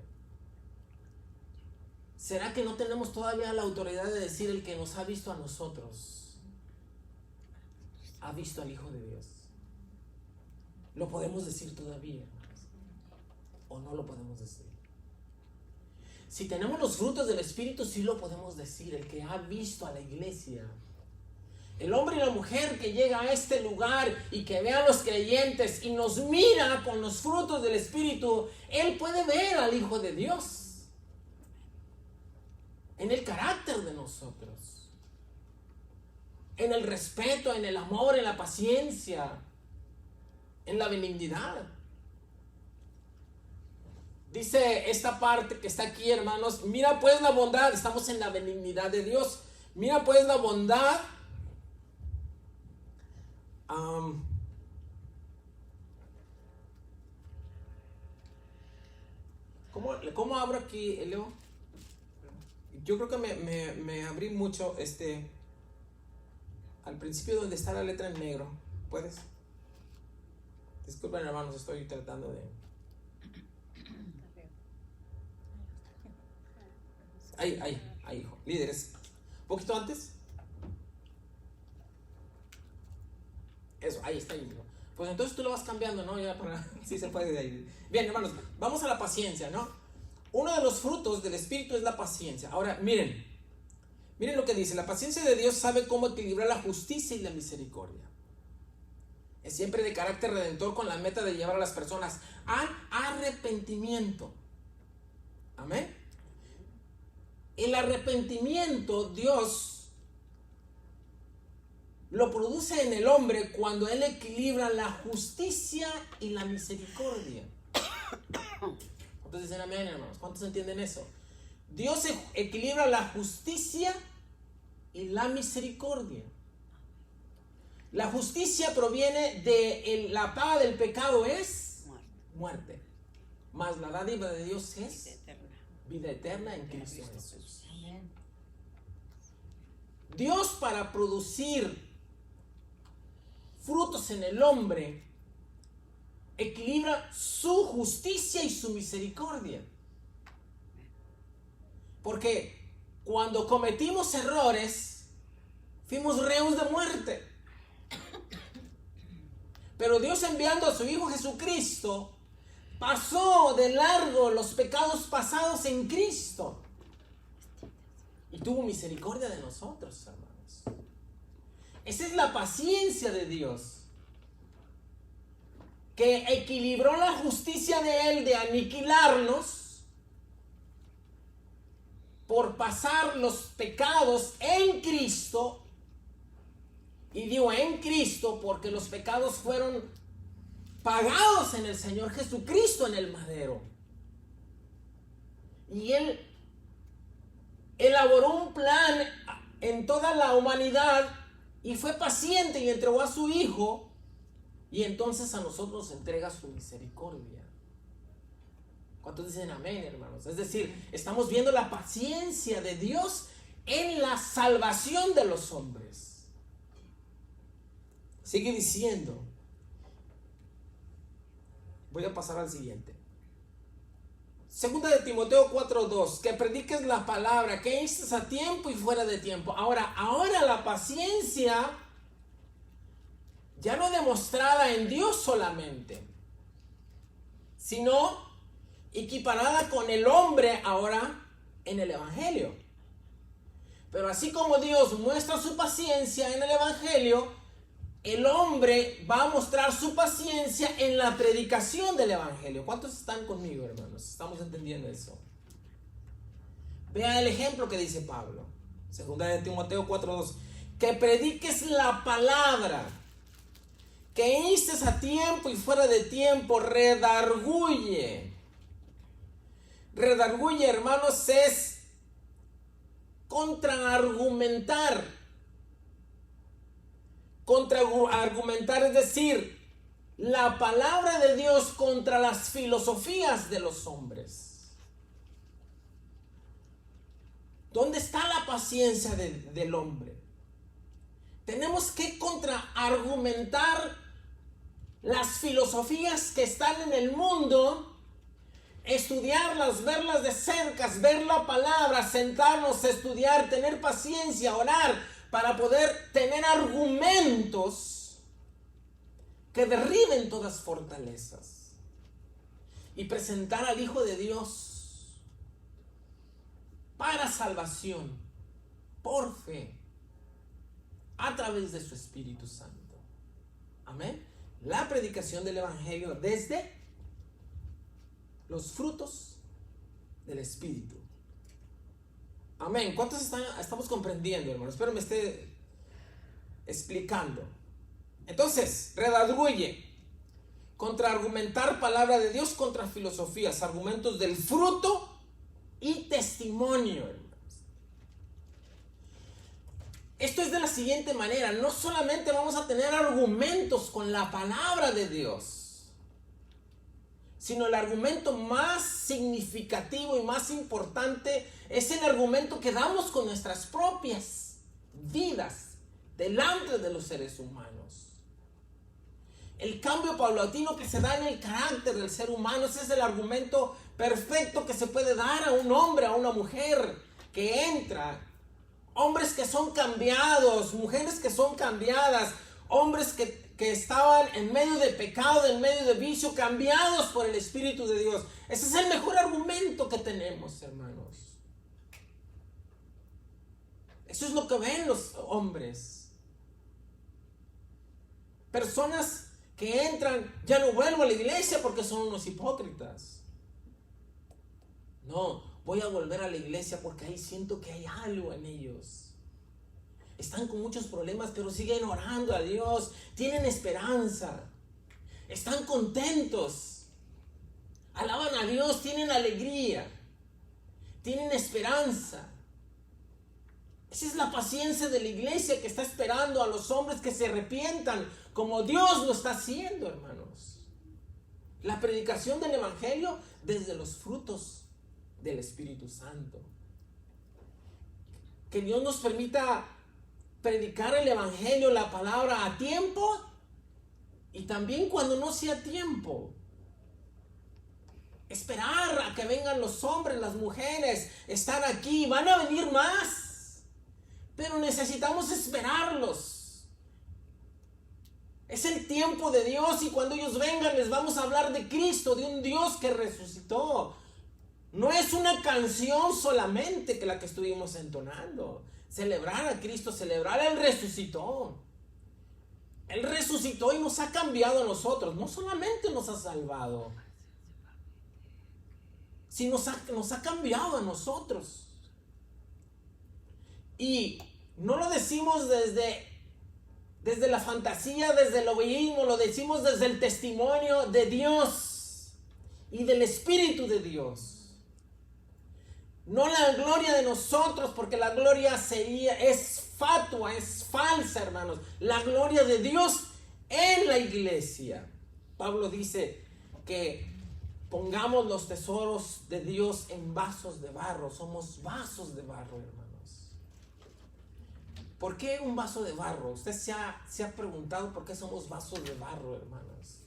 ¿Será que no tenemos todavía la autoridad de decir el que nos ha visto a nosotros ha visto al Hijo de Dios? ¿Lo podemos decir todavía, hermanos? ¿O no lo podemos decir? Si tenemos los frutos del Espíritu, sí lo podemos decir. El que ha visto a la iglesia El hombre y la mujer que llega a este lugar y que ve a los creyentes y nos mira con los frutos del Espíritu, él puede ver al Hijo de Dios en el carácter de nosotros, en el respeto, en el amor, en la paciencia, en la benignidad. Dice esta parte que está aquí, hermanos, mira pues la bondad, estamos en la benignidad de Dios, mira pues la bondad. ¿Cómo abro aquí, Leo? Yo creo que me abrí mucho al principio donde está la letra en negro. ¿Puedes? Disculpen, hermanos, estoy tratando de... Ahí, hijo. Líderes. ¿Un poquito antes? Eso, ahí está. Pues entonces tú lo vas cambiando, ¿no? Ya para... Sí se puede de ahí. Bien, hermanos, vamos a la paciencia, ¿no? Uno de los frutos del Espíritu es la paciencia. Ahora, miren lo que dice. La paciencia de Dios sabe cómo equilibrar la justicia y la misericordia. Es siempre de carácter redentor con la meta de llevar a las personas al arrepentimiento. Amén. El arrepentimiento Dios lo produce en el hombre cuando él equilibra la justicia y la misericordia. ¿Cuántos dicen amén, hermanos? ¿Cuántos entienden eso? Dios equilibra la justicia y la misericordia. La justicia proviene de la paga del pecado es muerte. Mas la dádiva de Dios es vida eterna en Cristo Jesús. Dios, para producir frutos en el hombre, equilibra su justicia y su misericordia. Porque cuando cometimos errores, fuimos reos de muerte. Pero Dios, enviando a su Hijo Jesucristo, pasó de largo los pecados pasados en Cristo y tuvo misericordia de nosotros, hermanos. Esa es la paciencia de Dios, que equilibró la justicia de Él de aniquilarnos por pasar los pecados en Cristo. Y digo en Cristo porque los pecados fueron pagados en el Señor Jesucristo en el madero. Y Él elaboró un plan en toda la humanidad y fue paciente y entregó a su Hijo, y entonces a nosotros entrega su misericordia. ¿Cuántos dicen amén, hermanos? Es decir, estamos viendo la paciencia de Dios en la salvación de los hombres. Sigue diciendo. Voy a pasar al siguiente. Segunda de Timoteo 4:2, que prediques la palabra, que instes a tiempo y fuera de tiempo. Ahora la paciencia ya no demostrada en Dios solamente, sino equiparada con el hombre ahora en el Evangelio. Pero así como Dios muestra su paciencia en el Evangelio, el hombre va a mostrar su paciencia en la predicación del Evangelio. ¿Cuántos están conmigo, hermanos? ¿Estamos entendiendo eso? Vea el ejemplo que dice Pablo. Segunda de Timoteo 4:2. Que prediques la palabra, que instes a tiempo y fuera de tiempo, redarguye. Redarguye, hermanos, es contraargumentar. Contraargumentar, es decir, la palabra de Dios contra las filosofías de los hombres. ¿Dónde está la paciencia del hombre? Tenemos que contraargumentar las filosofías que están en el mundo, estudiarlas, verlas de cerca, ver la palabra, sentarnos a estudiar, tener paciencia, orar, para poder tener argumentos que derriben todas fortalezas y presentar al Hijo de Dios para salvación por fe. a través de su Espíritu Santo. Amén. La predicación del Evangelio desde los frutos del Espíritu. Amén. ¿Cuántos estamos comprendiendo, hermano? Espero me esté explicando. Entonces, redarguye, contraargumentar palabra de Dios contra filosofías, argumentos del fruto y testimonio, hermanos. Esto es de la siguiente manera: no solamente vamos a tener argumentos con la palabra de Dios, sino el argumento más significativo y más importante es el argumento que damos con nuestras propias vidas delante de los seres humanos. El cambio paulatino que se da en el carácter del ser humano, ese es el argumento perfecto que se puede dar a un hombre, a una mujer que entra. Hombres que son cambiados, mujeres que son cambiadas, hombres que estaban en medio de pecado, en medio de vicio, cambiados por el Espíritu de Dios. Ese es el mejor argumento que tenemos, hermanos. Eso es lo que ven los hombres. Personas que entran, ya no vuelvo a la iglesia porque son unos hipócritas. No, voy a volver a la iglesia porque ahí siento que hay algo en ellos. Están con muchos problemas, pero siguen orando a Dios. Tienen esperanza. Están contentos. Alaban a Dios, tienen alegría. Tienen esperanza. Esa es la paciencia de la iglesia que está esperando a los hombres que se arrepientan, como Dios lo está haciendo, hermanos. La predicación del Evangelio desde los frutos del Espíritu Santo. Que Dios nos permita predicar el Evangelio, la palabra, a tiempo y también cuando no sea tiempo. Esperar a que vengan los hombres, las mujeres, están aquí, van a venir más, pero necesitamos esperarlos. Es el tiempo de Dios y cuando ellos vengan les vamos a hablar de Cristo, de un Dios que resucitó. No es una canción solamente que la que estuvimos entonando. Celebrar a Cristo, celebrar Él resucitó. Él resucitó y nos ha cambiado a nosotros. No solamente nos ha salvado, sino nos ha cambiado a nosotros. Y no lo decimos desde la fantasía, desde el egoísmo, lo decimos desde el testimonio de Dios y del Espíritu de Dios. No la gloria de nosotros, porque la gloria es fatua, es falsa, hermanos. La gloria de Dios en la iglesia. Pablo dice que pongamos los tesoros de Dios en vasos de barro. Somos vasos de barro, hermanos. ¿Por qué un vaso de barro? Usted se ha preguntado por qué somos vasos de barro, hermanos.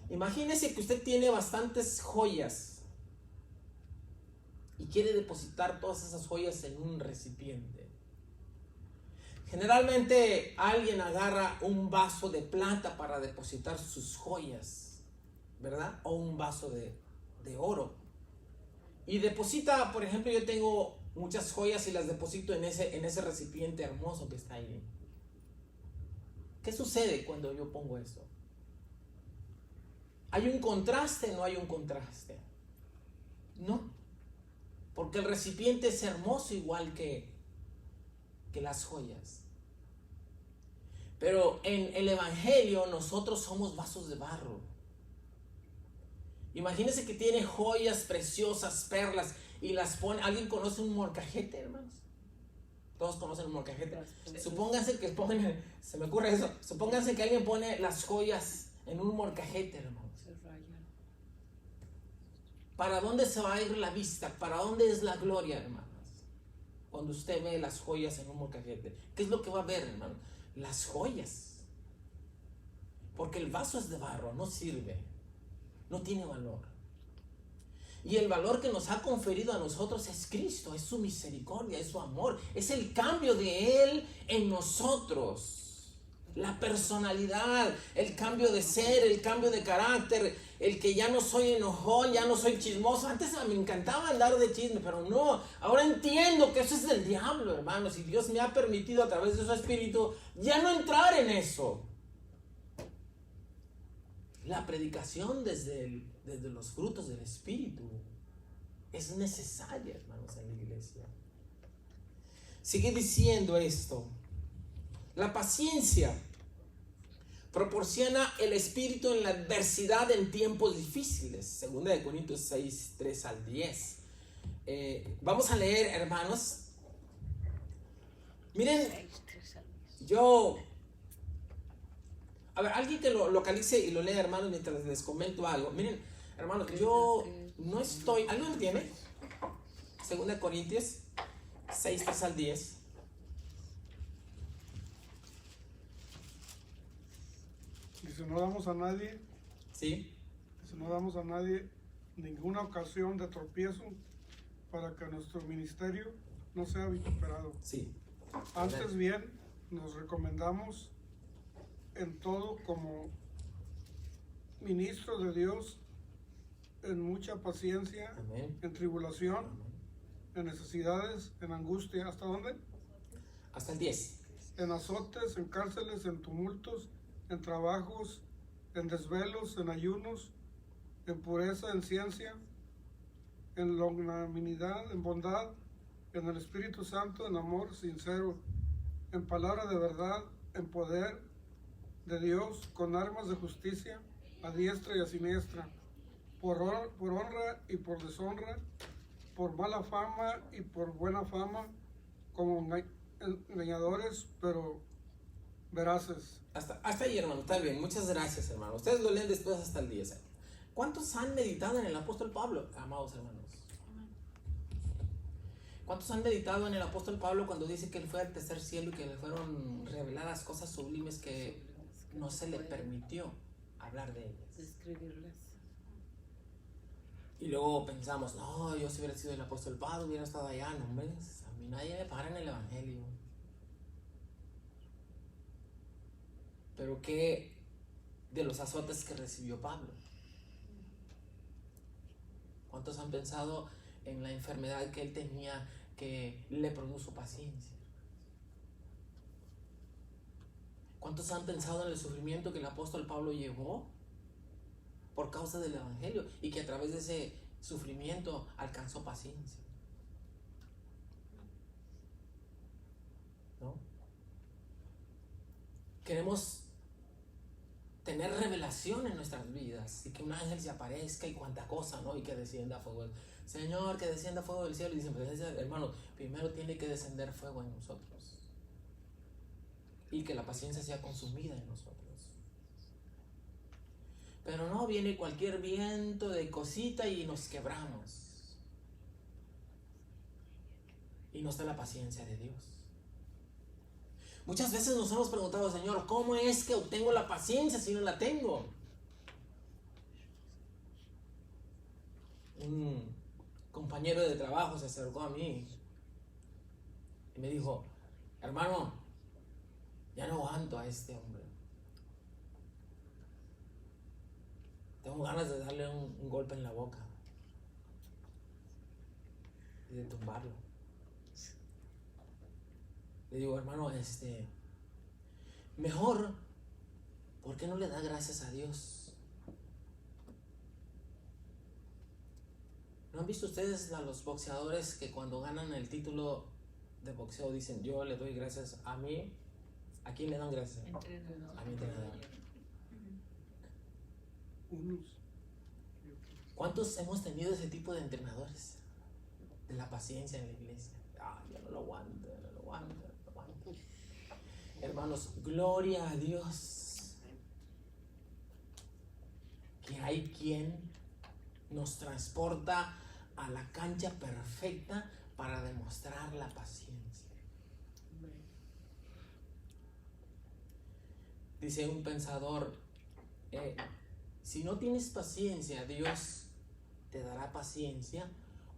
Imagínese que usted tiene bastantes joyas y quiere depositar todas esas joyas en un recipiente. Generalmente alguien agarra un vaso de plata para depositar sus joyas, ¿verdad? O un vaso de oro. Y deposita, por ejemplo, yo tengo muchas joyas y las deposito en ese recipiente hermoso que está ahí. ¿Qué sucede cuando yo pongo eso? ¿Hay un contraste? ¿No hay un contraste? No. Porque el recipiente es hermoso igual que las joyas. Pero en el Evangelio nosotros somos vasos de barro. Imagínense que tiene joyas preciosas, perlas, y las pone. ¿Alguien conoce un molcajete, hermanos? Todos conocen un molcajete. Supónganse que ponen, se me ocurre eso, supónganse que alguien pone las joyas en un molcajete, hermanos. ¿Para dónde se va a ir la vista? ¿Para dónde es la gloria, hermanos? Cuando usted ve las joyas en un molcajete, ¿qué es lo que va a ver, hermano? Las joyas. Porque el vaso es de barro, no sirve, no tiene valor. Y el valor que nos ha conferido a nosotros es Cristo, es su misericordia, es su amor, es el cambio de Él en nosotros. La personalidad, el cambio de ser, el cambio de carácter, el que ya no soy enojón, ya no soy chismoso. Antes me encantaba andar de chisme, pero no. Ahora entiendo que eso es del diablo, hermanos. Y Dios me ha permitido a través de su espíritu ya no entrar en eso. La predicación desde los frutos del espíritu es necesaria, hermanos, en la iglesia. Sigue diciendo esto. La paciencia proporciona el espíritu en la adversidad en tiempos difíciles. 2 Corintios 6, 3 al 10. Vamos a leer, hermanos. Miren, a ver, alguien que lo localice y lo lea, hermanos, mientras les comento algo. Miren, hermanos, yo no estoy... ¿Alguien lo tiene? 2 Corintios 6, 3 al 10. Dice, no damos a nadie, Sí. dice, no damos a nadie ninguna ocasión de tropiezo para que nuestro ministerio no sea vituperado. Sí. Antes bien, nos recomendamos en todo como ministros de Dios, en mucha paciencia, Amén. en tribulación, Amén. en necesidades, en angustia. ¿Hasta dónde? Hasta el 10. En azotes, en cárceles, en tumultos, en trabajos, en desvelos, en ayunos, en pureza, en ciencia, en longanimidad, en bondad, en el Espíritu Santo, en amor sincero, en palabra de verdad, en poder de Dios, con armas de justicia, a diestra y a siniestra, por honra y por deshonra, por mala fama y por buena fama, como engañadores, pero veraces. Hasta ahí, hermano, está bien. Muchas gracias, hermano. Ustedes lo leen después hasta el 10. ¿Cuántos han meditado en el apóstol Pablo, amados hermanos? ¿Cuántos han meditado en el apóstol Pablo cuando dice que él fue al tercer cielo y que le fueron reveladas cosas sublimes que no se le permitió hablar de ellas? Describirlas. Y luego pensamos, no, yo si hubiera sido el apóstol Pablo, hubiera estado allá. No, hombre, a mí nadie me para en el evangelio. Pero ¿qué de los azotes que recibió Pablo? ¿Cuántos han pensado en la enfermedad que él tenía que le produjo paciencia? ¿Cuántos han pensado en el sufrimiento que el apóstol Pablo llevó por causa del evangelio y que a través de ese sufrimiento alcanzó paciencia? ¿No? Queremos tener revelación en nuestras vidas y que un ángel se aparezca y cuanta cosa, ¿no? Y que descienda fuego. Señor, que descienda fuego del cielo. Y dicen, pues, hermano, primero tiene que descender fuego en nosotros y que la paciencia sea consumida en nosotros. Pero no, viene cualquier viento de cosita y nos quebramos y no está la paciencia de Dios. Muchas veces nos hemos preguntado, Señor, ¿cómo es que obtengo la paciencia si no la tengo? Un compañero de trabajo se acercó a mí y me dijo, hermano, ya no aguanto a este hombre. Tengo ganas de darle un golpe en la boca y de tumbarlo. Le digo, hermano, mejor, ¿por qué no le da gracias a Dios? ¿No han visto ustedes a los boxeadores que cuando ganan el título de boxeo dicen, yo le doy gracias a mí? ¿A quién le dan gracias? Entrenador. A mi entrenador. Unos. ¿Cuántos hemos tenido ese tipo de entrenadores? De la paciencia en la iglesia. Ya no lo aguanto, no lo aguanto. Hermanos, gloria a Dios que hay quien nos transporta a la cancha perfecta para demostrar la paciencia. Dice un pensador, si no tienes paciencia, Dios te dará paciencia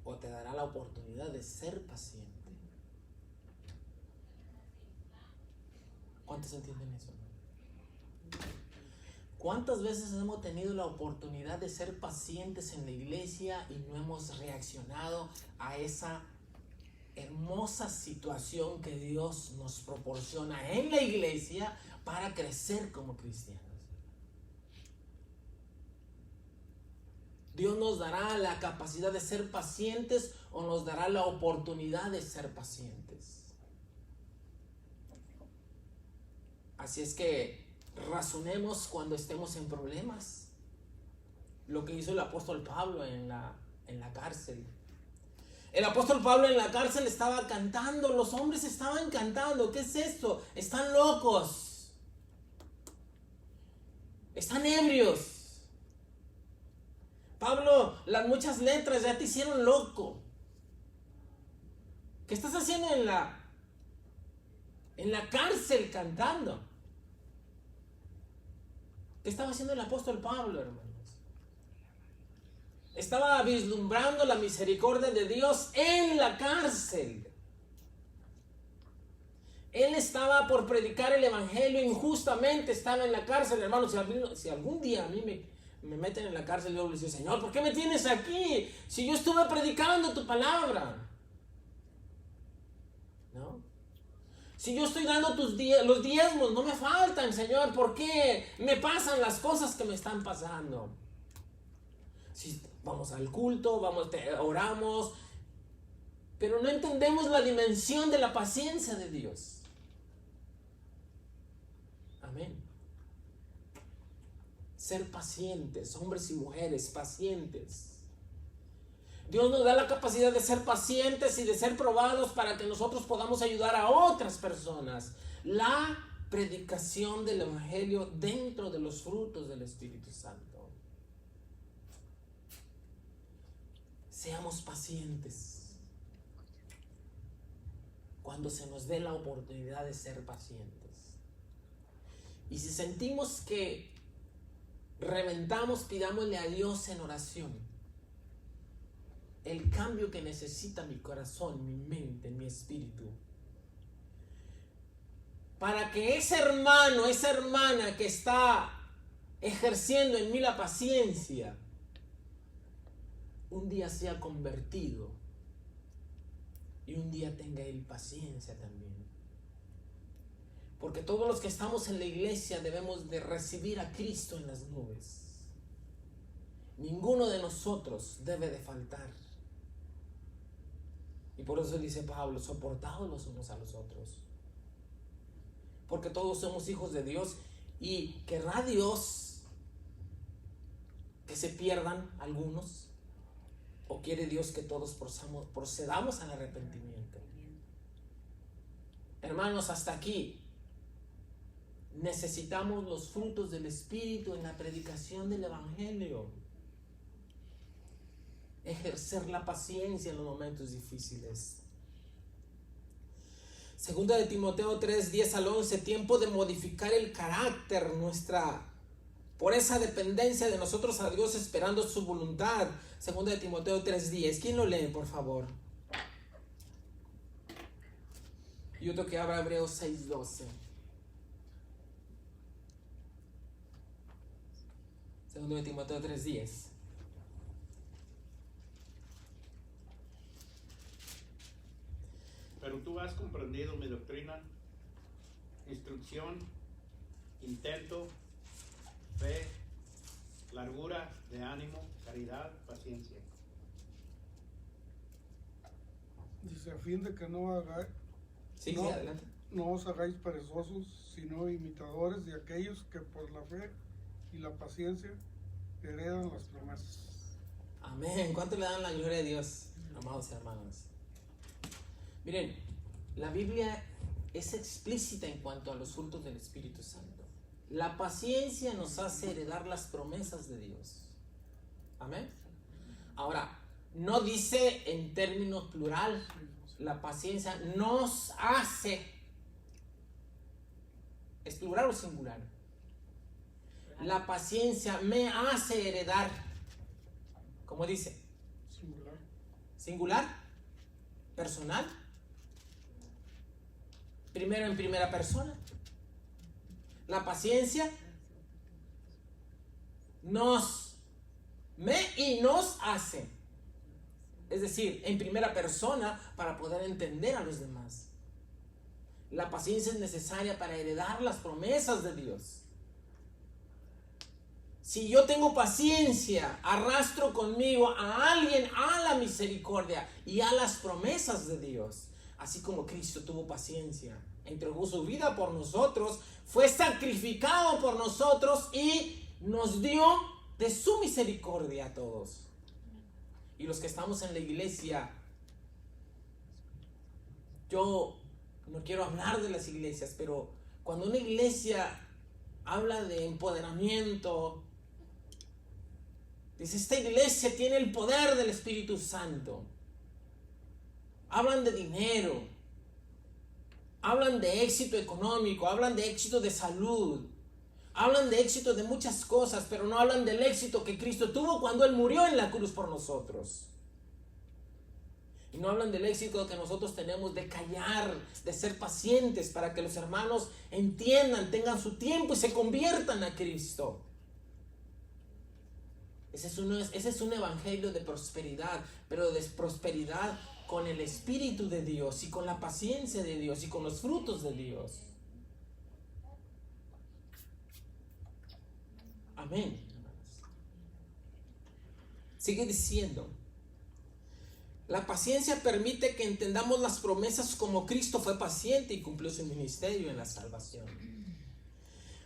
o te dará la oportunidad de ser paciente. ¿Cuántos entienden eso? ¿Cuántas veces hemos tenido la oportunidad de ser pacientes en la iglesia y no hemos reaccionado a esa hermosa situación que Dios nos proporciona en la iglesia para crecer como cristianos? Dios nos dará la capacidad de ser pacientes o nos dará la oportunidad de ser pacientes. Así es que razonemos cuando estemos en problemas. Lo que hizo el apóstol Pablo en la cárcel. El apóstol Pablo en la cárcel estaba cantando, los hombres estaban cantando. ¿Qué es esto? Están locos. Están ebrios. Pablo, las muchas letras ya te hicieron loco. ¿Qué estás haciendo en la cárcel cantando? ¿Qué estaba haciendo el apóstol Pablo, hermanos? Estaba vislumbrando la misericordia de Dios en la cárcel. Él estaba por predicar el evangelio injustamente, estaba en la cárcel, hermanos. Si algún día a mí me meten en la cárcel, yo le digo, Señor, ¿por qué me tienes aquí? Si yo estuve predicando tu palabra. ¿No? Si yo estoy dando los diezmos, no me faltan, Señor, ¿por qué me pasan las cosas que me están pasando? Si vamos al culto, oramos, pero no entendemos la dimensión de la paciencia de Dios. Amén. Ser pacientes, hombres y mujeres, pacientes. Dios nos da la capacidad de ser pacientes y de ser probados para que nosotros podamos ayudar a otras personas. La predicación del evangelio dentro de los frutos del Espíritu Santo. Seamos pacientes cuando se nos dé la oportunidad de ser pacientes. Y si sentimos que reventamos, pidámosle a Dios en oración el cambio que necesita mi corazón, mi mente, mi espíritu, para que ese hermano, esa hermana que está ejerciendo en mí la paciencia, un día sea convertido y un día tenga él paciencia también. Porque todos los que estamos en la iglesia debemos de recibir a Cristo en las nubes. Ninguno de nosotros debe de faltar. Y por eso dice Pablo, soportaos los unos a los otros. Porque todos somos hijos de Dios y querrá Dios que se pierdan algunos, o quiere Dios que todos procedamos al arrepentimiento. Hermanos, hasta aquí necesitamos los frutos del Espíritu en la predicación del evangelio. Ejercer la paciencia en los momentos difíciles. Segunda de Timoteo 3, 10 al 11, tiempo de modificar el carácter por esa dependencia de nosotros a Dios, esperando su voluntad. Segunda de Timoteo 3, 10. ¿Quién lo lee, por favor? Y otro que abra Hebreos 6, 12. Segunda de Timoteo 3, 10. Pero tú has comprendido mi doctrina, instrucción, intento, fe, largura de ánimo, caridad, paciencia. Dice, a fin de que no hagáis, Sí, adelante. no os hagáis perezosos, sino imitadores de aquellos que por la fe y la paciencia heredan las promesas. Amén. ¿Cuánto le dan la gloria a Dios, amados hermanos? Miren, la Biblia es explícita en cuanto a los frutos del Espíritu Santo. La paciencia nos hace heredar las promesas de Dios. Amén. Ahora, no dice en términos plural. La paciencia nos hace. ¿Es plural o singular? La paciencia me hace heredar. ¿Cómo dice? Singular. ¿Singular? ¿Personal? Primero en primera persona. La paciencia nos hace. Es decir, en primera persona para poder entender a los demás. La paciencia es necesaria para heredar las promesas de Dios. Si yo tengo paciencia, arrastro conmigo a alguien a la misericordia y a las promesas de Dios. Así como Cristo tuvo paciencia, entregó su vida por nosotros, fue sacrificado por nosotros y nos dio de su misericordia a todos. Y los que estamos en la iglesia, yo no quiero hablar de las iglesias, pero cuando una iglesia habla de empoderamiento, dice, esta iglesia tiene el poder del Espíritu Santo. Hablan de dinero, hablan de éxito económico, hablan de éxito de salud, hablan de éxito de muchas cosas, pero no hablan del éxito que Cristo tuvo cuando Él murió en la cruz por nosotros. Y no hablan del éxito que nosotros tenemos de callar, de ser pacientes para que los hermanos entiendan, tengan su tiempo y se conviertan a Cristo. Ese es un evangelio de prosperidad, pero de prosperidad con el Espíritu de Dios y con la paciencia de Dios y con los frutos de Dios. Amén. Sigue diciendo, la paciencia permite que entendamos las promesas como Cristo fue paciente y cumplió su ministerio en la salvación.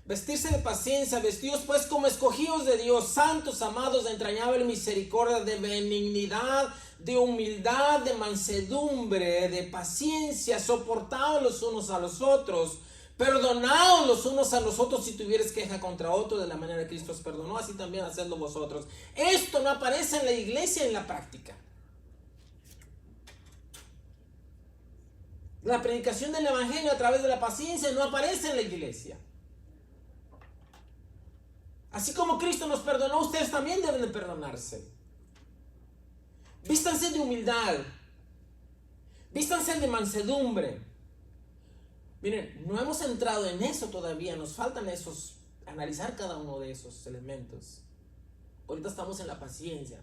Vestirse de paciencia, vestidos pues como escogidos de Dios, santos, amados, de entrañable misericordia, de benignidad, de humildad, de mansedumbre, de paciencia, soportados los unos a los otros, perdonados los unos a los otros si tuvieres queja contra otro, de la manera que Cristo os perdonó, así también hacedlo vosotros. Esto no aparece en la iglesia en la práctica. La predicación del evangelio a través de la paciencia no aparece en la iglesia. Así como Cristo nos perdonó, ustedes también deben de perdonarse. Vístanse de humildad. Vístanse de mansedumbre. Miren, no hemos entrado en eso todavía. Nos faltan analizar cada uno de esos elementos. Ahorita estamos en la paciencia.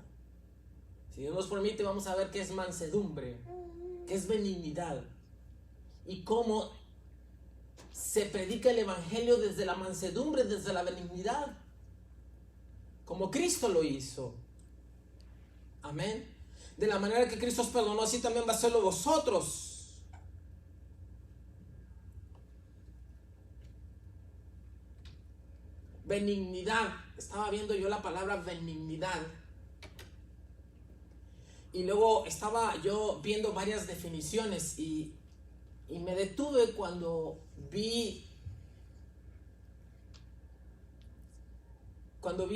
Si Dios nos permite, vamos a ver qué es mansedumbre, qué es benignidad y cómo se predica el evangelio desde la mansedumbre, desde la benignidad, como Cristo lo hizo. Amén. De la manera que Cristo os perdonó, así también va a hacerlo vosotros. Benignidad. Estaba viendo yo la palabra benignidad. Y luego estaba yo viendo varias definiciones y me detuve cuando vi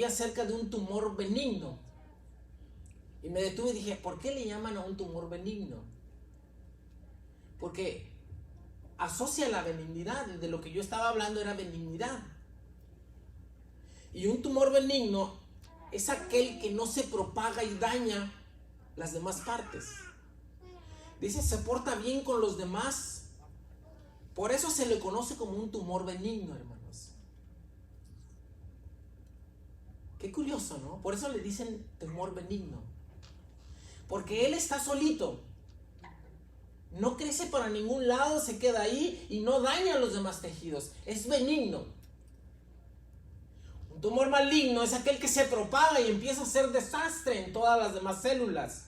acerca de un tumor benigno. Y me detuve y dije, ¿por qué le llaman a un tumor benigno? Porque asocia la benignidad, de lo que yo estaba hablando era benignidad. Y un tumor benigno es aquel que no se propaga y daña las demás partes. Dice, se porta bien con los demás. Por eso se le conoce como un tumor benigno, hermanos. Qué curioso, ¿no? Por eso le dicen tumor benigno. Porque él está solito. No crece para ningún lado, se queda ahí y no daña a los demás tejidos. Es benigno. Un tumor maligno es aquel que se propaga y empieza a hacer desastre en todas las demás células.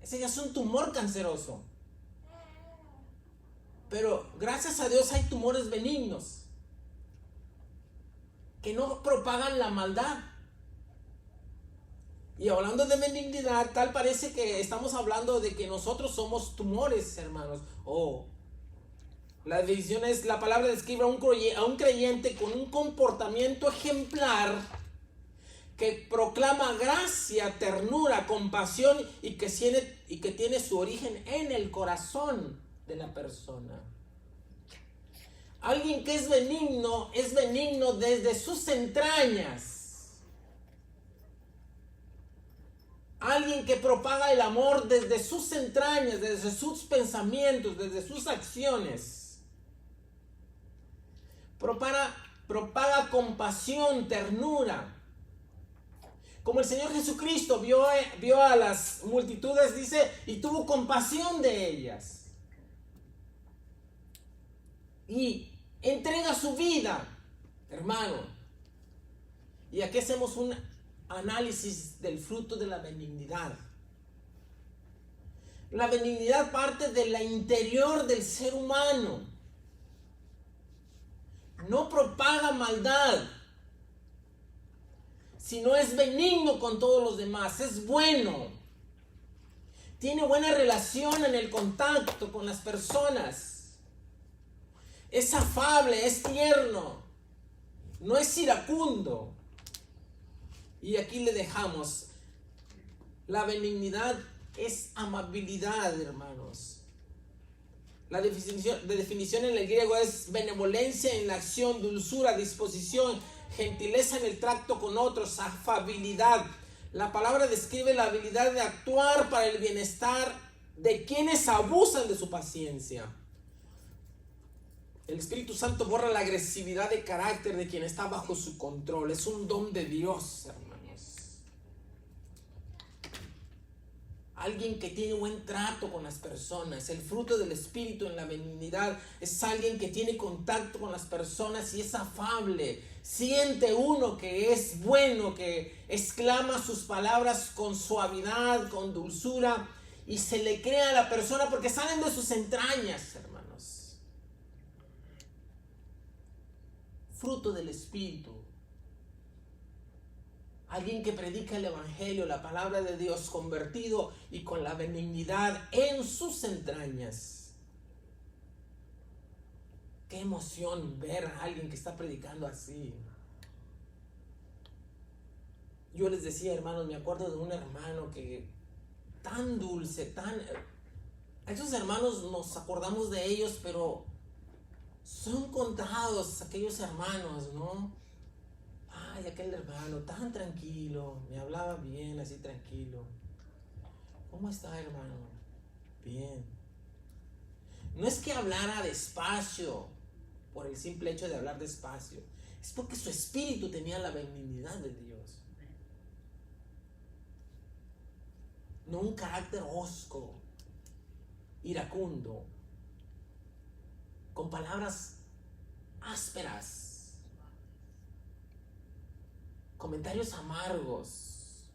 Ese ya es un tumor canceroso. Pero gracias a Dios hay tumores benignos que no propagan la maldad. Y hablando de benignidad, tal parece que estamos hablando de que nosotros somos tumores, hermanos. La definición es, la palabra describe a un creyente con un comportamiento ejemplar que proclama gracia, ternura, compasión y que tiene su origen en el corazón de la persona. Alguien que es benigno desde sus entrañas. Alguien que propaga el amor desde sus entrañas, desde sus pensamientos, desde sus acciones. Propaga compasión, ternura. Como el Señor Jesucristo vio a las multitudes, dice, y tuvo compasión de ellas. Y entrega su vida, hermano. Y aquí hacemos un análisis del fruto de la benignidad. La benignidad parte de la interior del ser humano. No propaga maldad, sino es benigno con todos los demás, es bueno. Tiene buena relación en el contacto con las personas. Es afable, es tierno, no es iracundo. Y aquí le dejamos. La benignidad es amabilidad, hermanos. La definición en el griego es benevolencia en la acción, dulzura, disposición, gentileza en el trato con otros, afabilidad. La palabra describe la habilidad de actuar para el bienestar de quienes abusan de su paciencia. El Espíritu Santo borra la agresividad de carácter de quien está bajo su control. Es un don de Dios, hermanos. Alguien que tiene buen trato con las personas. El fruto del Espíritu en la benignidad es alguien que tiene contacto con las personas y es afable. Siente uno que es bueno, que exclama sus palabras con suavidad, con dulzura, y se le cree a la persona porque salen de sus entrañas, hermanos. Fruto del Espíritu. Alguien que predica el Evangelio, la palabra de Dios, convertido y con la benignidad en sus entrañas. Qué emoción ver a alguien que está predicando así. Yo les decía, hermanos, me acuerdo de un hermano que tan dulce, a esos hermanos nos acordamos de ellos, pero son contados aquellos hermanos, ¿no? Ay, aquel hermano tan tranquilo, me hablaba bien, así tranquilo. ¿Cómo está, hermano? Bien. No es que hablara despacio por el simple hecho de hablar despacio, es porque su espíritu tenía la benignidad de Dios. No un carácter hosco, iracundo, con palabras ásperas, comentarios amargos,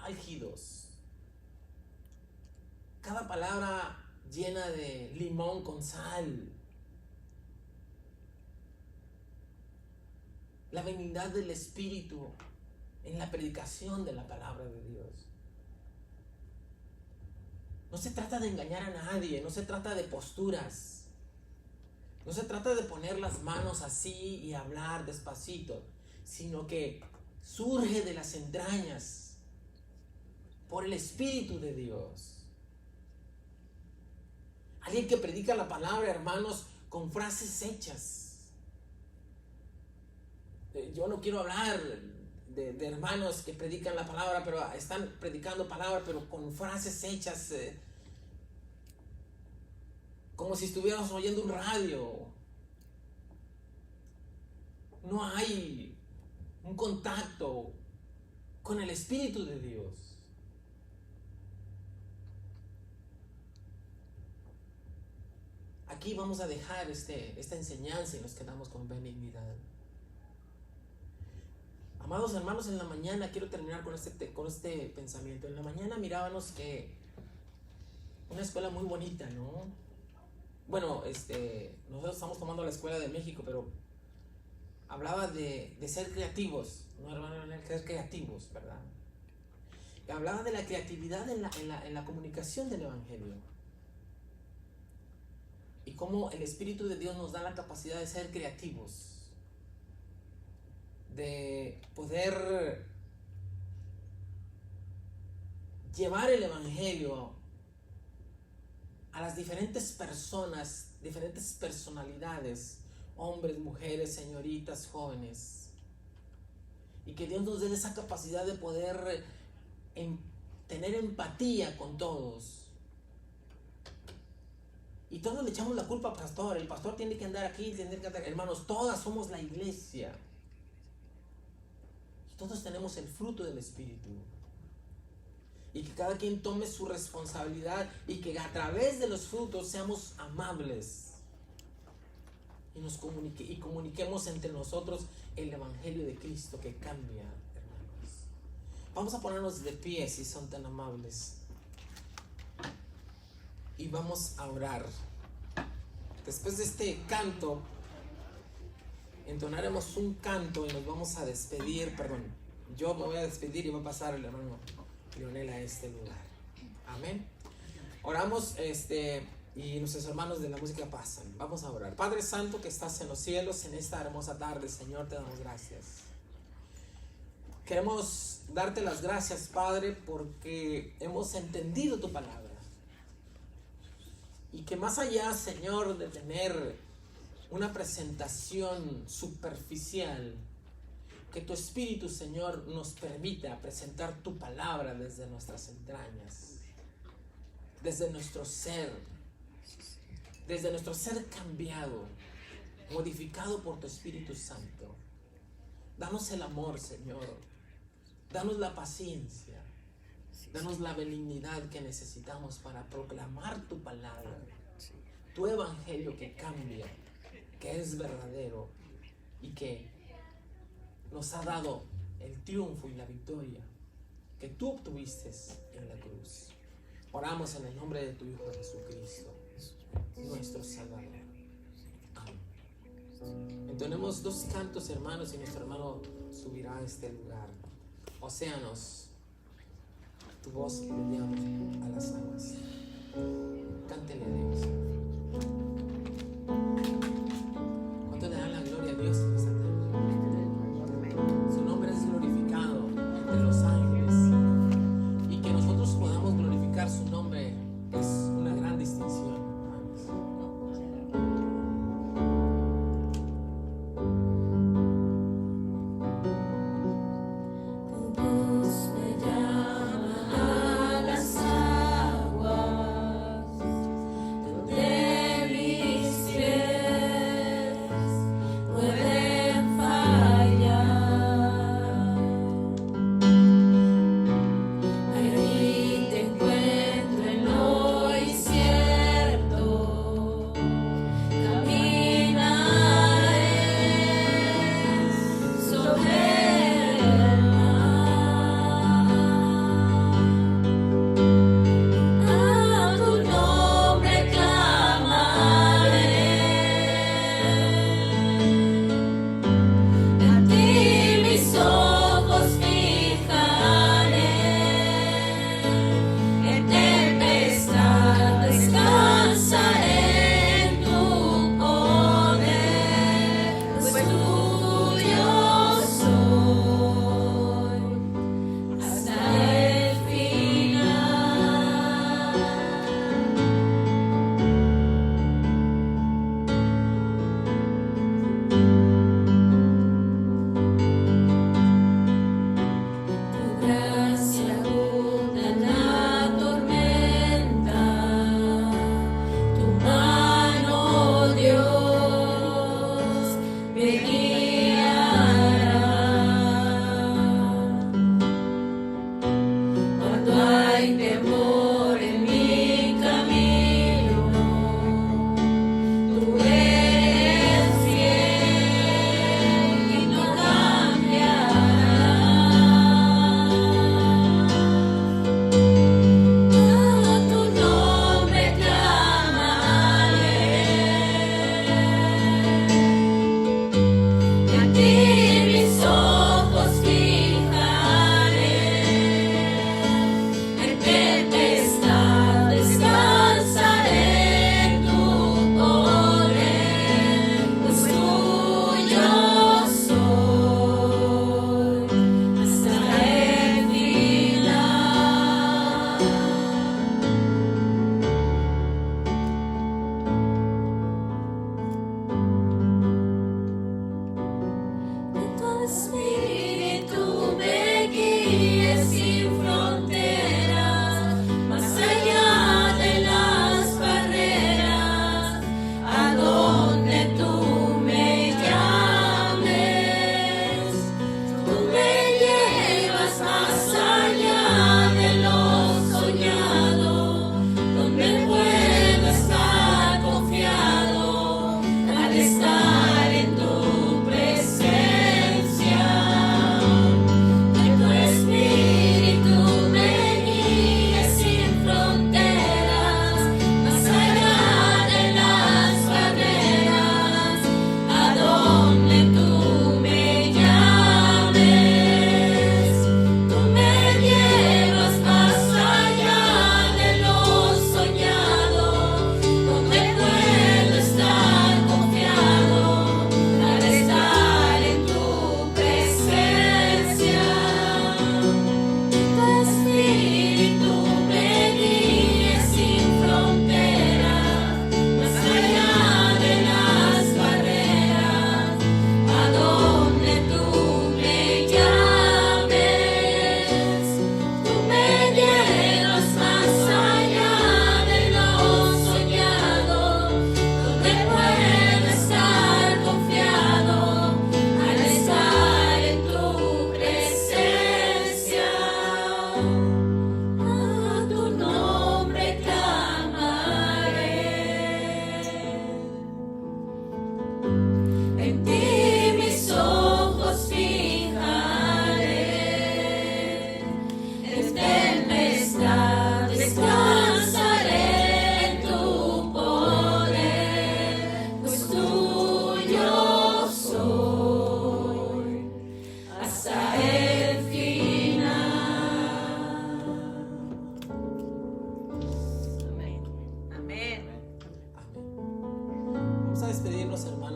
álgidos, cada palabra llena de limón con sal. La benignidad del Espíritu en la predicación de la palabra de Dios. No se trata de engañar a nadie, no se trata de posturas, no se trata de poner las manos así y hablar despacito, sino que surge de las entrañas por el Espíritu de Dios. Alguien que predica la palabra, hermanos, con frases hechas. Yo no quiero hablar de hermanos que predican la palabra, pero están predicando palabra, pero con frases hechas, como si estuviéramos oyendo un radio. No hay un contacto con el Espíritu de Dios. Aquí vamos a dejar esta enseñanza y nos quedamos con benignidad. Amados hermanos, en la mañana quiero terminar con este pensamiento. En la mañana mirábamos que una escuela muy bonita, ¿no? Bueno, nosotros estamos tomando la Escuela de México, pero hablaba de ser creativos, no, hermano, ser creativos, ¿verdad? Y hablaba de la creatividad en la comunicación del Evangelio. Y cómo el Espíritu de Dios nos da la capacidad de ser creativos, de poder llevar el Evangelio a las diferentes personas, diferentes personalidades, hombres, mujeres, señoritas, jóvenes. Y que Dios nos dé esa capacidad de poder tener empatía con todos. Y todos le echamos la culpa al pastor. El pastor tiene que andar aquí, tiene que andar. Hermanos, todas somos la iglesia. Todos tenemos el fruto del Espíritu. Y que cada quien tome su responsabilidad y que a través de los frutos seamos amables. Y nos comuniquemos entre nosotros el Evangelio de Cristo que cambia, hermanos. Vamos a ponernos de pie si son tan amables. Y vamos a orar. Después de este canto, entonaremos un canto y nos vamos a despedir. Perdón, yo me voy a despedir y va a pasar el hermano Leonel a este lugar. Amén. Oramos y nuestros hermanos de la música pasan. Vamos a orar. Padre Santo que estás en los cielos, en esta hermosa tarde, Señor, te damos gracias. Queremos darte las gracias, Padre, porque hemos entendido tu palabra. Y que más allá, Señor, de tener una presentación superficial, que tu Espíritu, Señor, nos permita presentar tu palabra desde nuestras entrañas, desde nuestro ser cambiado, modificado por tu Espíritu Santo. Danos el amor, Señor. Danos la paciencia. Danos la benignidad que necesitamos para proclamar tu palabra, tu evangelio que cambia, que es verdadero y que nos ha dado el triunfo y la victoria que tú obtuviste en la cruz. Oramos en el nombre de tu Hijo Jesucristo, nuestro Salvador. Amén. Entonemos dos cantos, hermanos, y nuestro hermano subirá a este lugar. Océanos, tu voz que le llama a las aguas. Cántele a Dios. ¿Cuánto le dan la gloria a Dios en esta tarde? Su nombre es glorificado entre los ángeles. Y que nosotros podamos glorificar su nombre es una gran distinción, hermanos.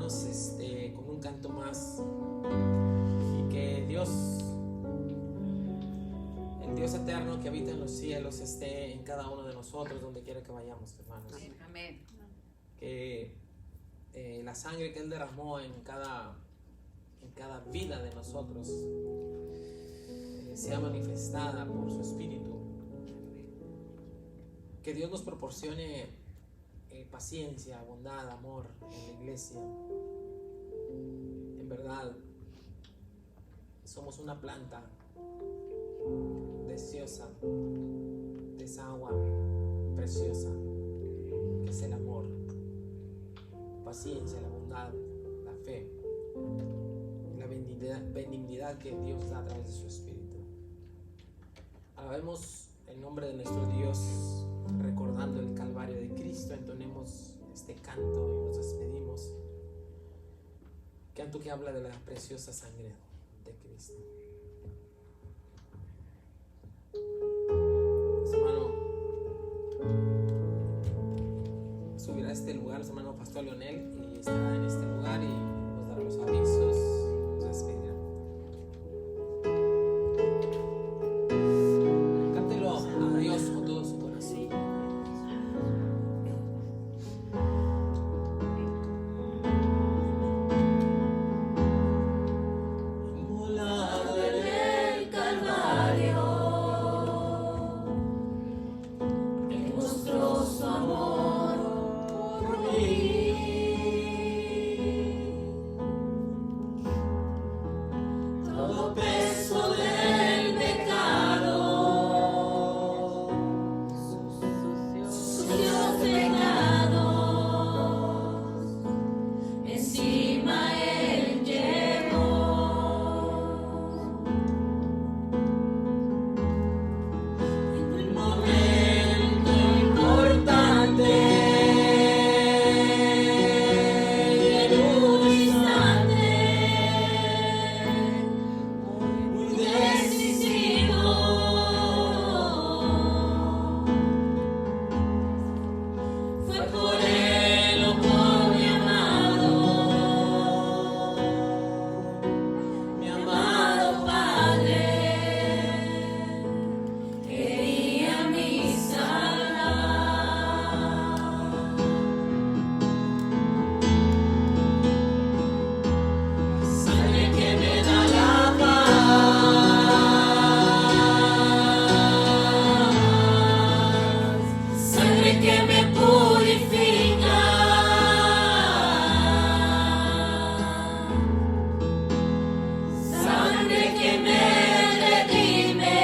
hermanos, con un canto más. Y que Dios, el Dios eterno que habita en los cielos, esté en cada uno de nosotros, donde quiera que vayamos, hermanos. Amén. Que la sangre que Él derramó en cada vida de nosotros sea manifestada por su Espíritu. Que Dios nos proporcione paciencia, bondad, amor en la iglesia. En verdad, somos una planta deseosa de esa agua preciosa que es el amor, paciencia, la bondad, la fe y la benignidad que Dios da a través de su Espíritu. Alabemos el nombre de nuestro Dios, recordando el Calvario de Cristo. Entonemos este canto y nos despedimos. Canto que habla de la preciosa sangre de Cristo. Hermano, subirá a este lugar, su hermano Pastor Leonel, y estará en este lugar y nos dará los avisos, nos despedirá. Cántelo a Dios con todo su corazón. Inmolado en el Calvario, Él mostró su amor por mí. Todo peso del pecado, sucios pecados, encima Él llevó. En un momento importante, en un instante muy decisivo, fue por Él o por mi amado Padre, quería mi salvar. Sangre que me da la paz, sangre que me purifica, sangre que me redime,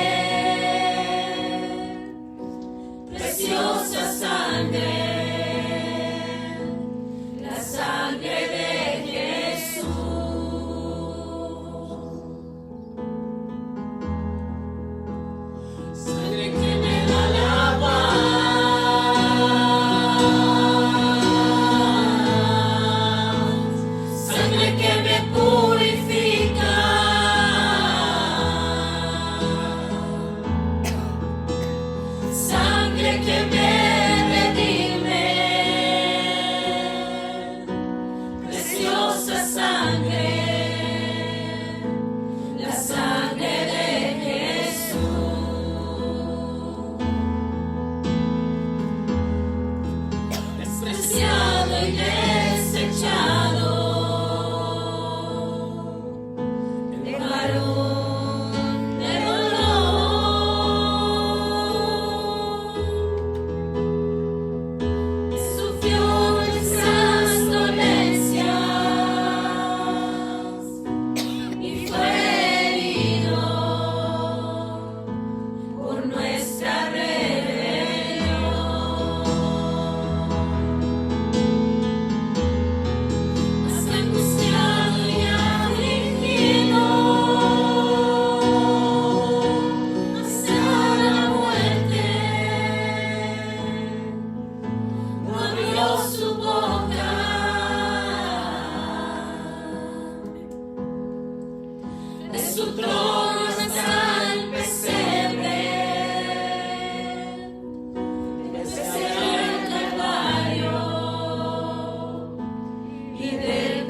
preciosa sangre, la sangre de Jesús. Sangre que me da la paz, sangre que me purifica, sangre que me redime, preciosa sangre, la sangre de Jesús. Despreciado y desechado, el varón de dolor, sufrió nuestras dolencias y fue herido por nuestra rebelión. Mas angustiado y afligido hasta la muerte, no abrió su boca. De su trono hasta el pesebre, del Calvario y del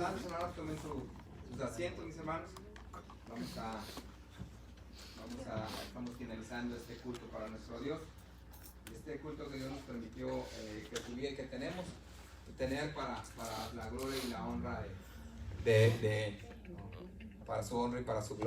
hermanos, tomen sus asientos, mis hermanos. Estamos finalizando este culto para nuestro Dios. Este culto que Dios nos permitió que tuviera y que tenemos y tener para la gloria y la honra para su honra y para su gloria.